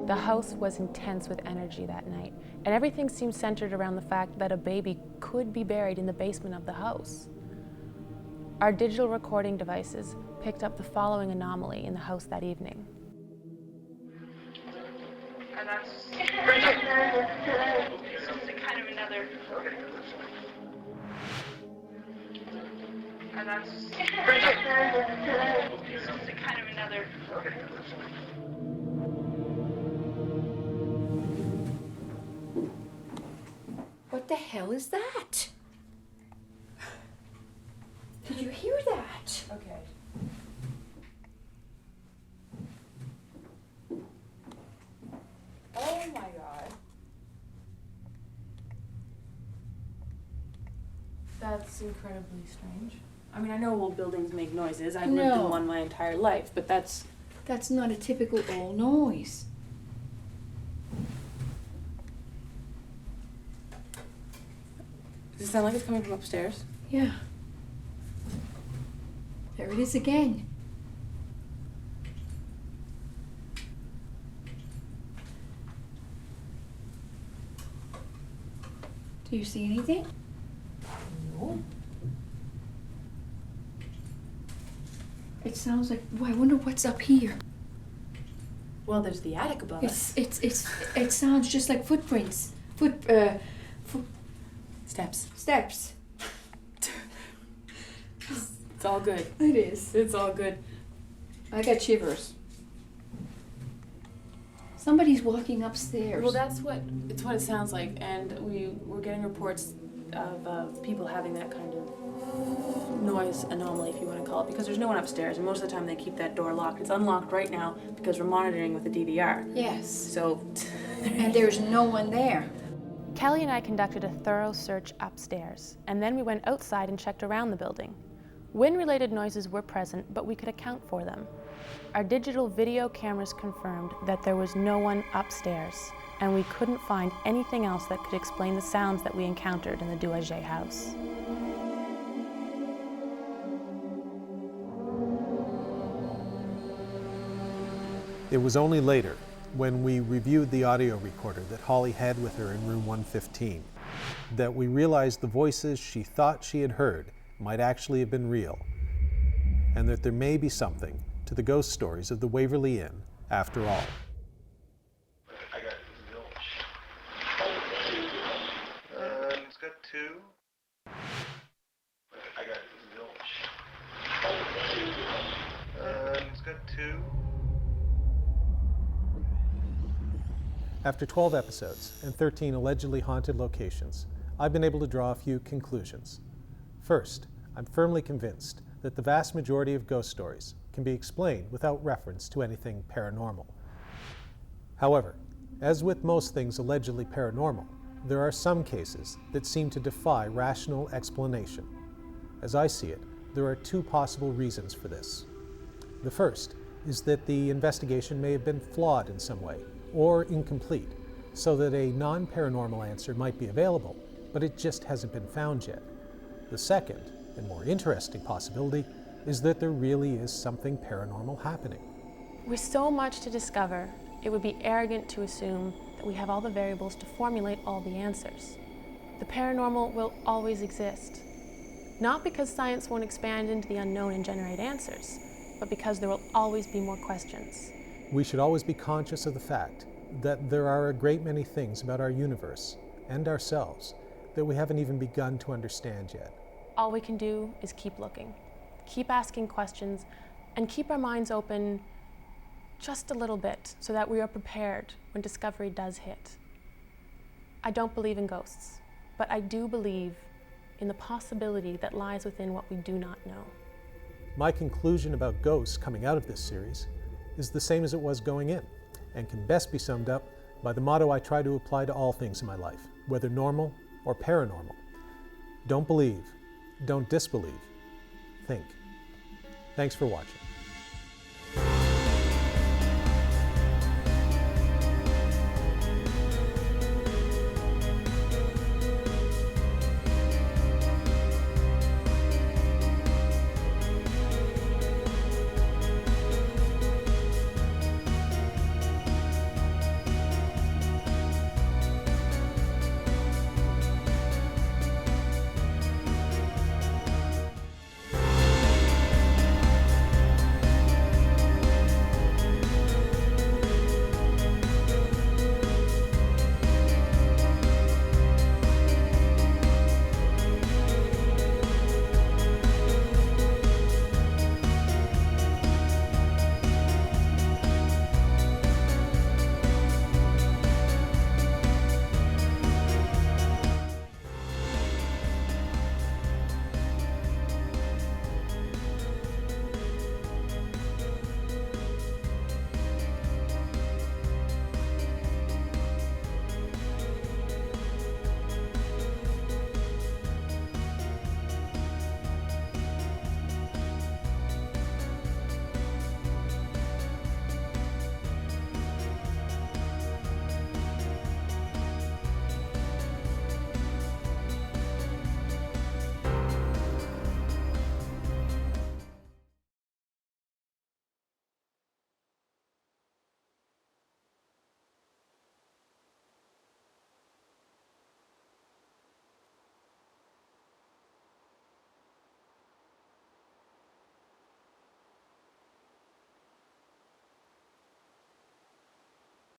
The house was intense with energy that night, and everything seemed centered around the fact that a baby could be buried in the basement of the house. Our digital recording devices picked up the following anomaly in the house that evening. And that's something kind of another. And that's something kind of another. What the hell is that? Did you hear that? Okay. Oh my God. That's incredibly strange. I mean, I know old buildings make noises. I've lived in one my entire life, but that's not a typical old noise. Does it sound like it's coming from upstairs? Yeah. There it is again. Do you see anything? No. It sounds like, I wonder what's up here. Well, there's the attic above us. It sounds just like footprints. Steps. Steps. It's all good. It is. It's all good. I got shivers. Somebody's walking upstairs. Well, it's what it sounds like, and we're getting reports of people having that kind of noise anomaly, if you want to call it, because there's no one upstairs, and most of the time they keep that door locked. It's unlocked right now because we're monitoring with the DVR. Yes. So. And there's no one there. Kelly and I conducted a thorough search upstairs, and then we went outside and checked around the building. Wind-related noises were present, but we could account for them. Our digital video cameras confirmed that there was no one upstairs, and we couldn't find anything else that could explain the sounds that we encountered in the Douaget house. It was only later, when we reviewed the audio recorder that Holly had with her in room 115, that we realized the voices she thought she had heard might actually have been real, and that there may be something to the ghost stories of the Waverly Inn after all. I got zilch. It's got 2. I got zilch. It's got 2. After 12 episodes and 13 allegedly haunted locations, I've been able to draw a few conclusions. First, I'm firmly convinced that the vast majority of ghost stories can be explained without reference to anything paranormal. However, as with most things allegedly paranormal, there are some cases that seem to defy rational explanation. As I see it, there are 2 possible reasons for this. The first is that the investigation may have been flawed in some way, or incomplete, so that a non-paranormal answer might be available, but it just hasn't been found yet. The second, and more interesting possibility, is that there really is something paranormal happening. With so much to discover, it would be arrogant to assume that we have all the variables to formulate all the answers. The paranormal will always exist. Not because science won't expand into the unknown and generate answers, but because there will always be more questions. We should always be conscious of the fact that there are a great many things about our universe and ourselves that we haven't even begun to understand yet. All we can do is keep looking, keep asking questions, and keep our minds open just a little bit so that we are prepared when discovery does hit. I don't believe in ghosts, but I do believe in the possibility that lies within what we do not know. My conclusion about ghosts coming out of this series is the same as it was going in, and can best be summed up by the motto I try to apply to all things in my life, whether normal or paranormal. Don't believe, don't disbelieve, think. Thanks for watching.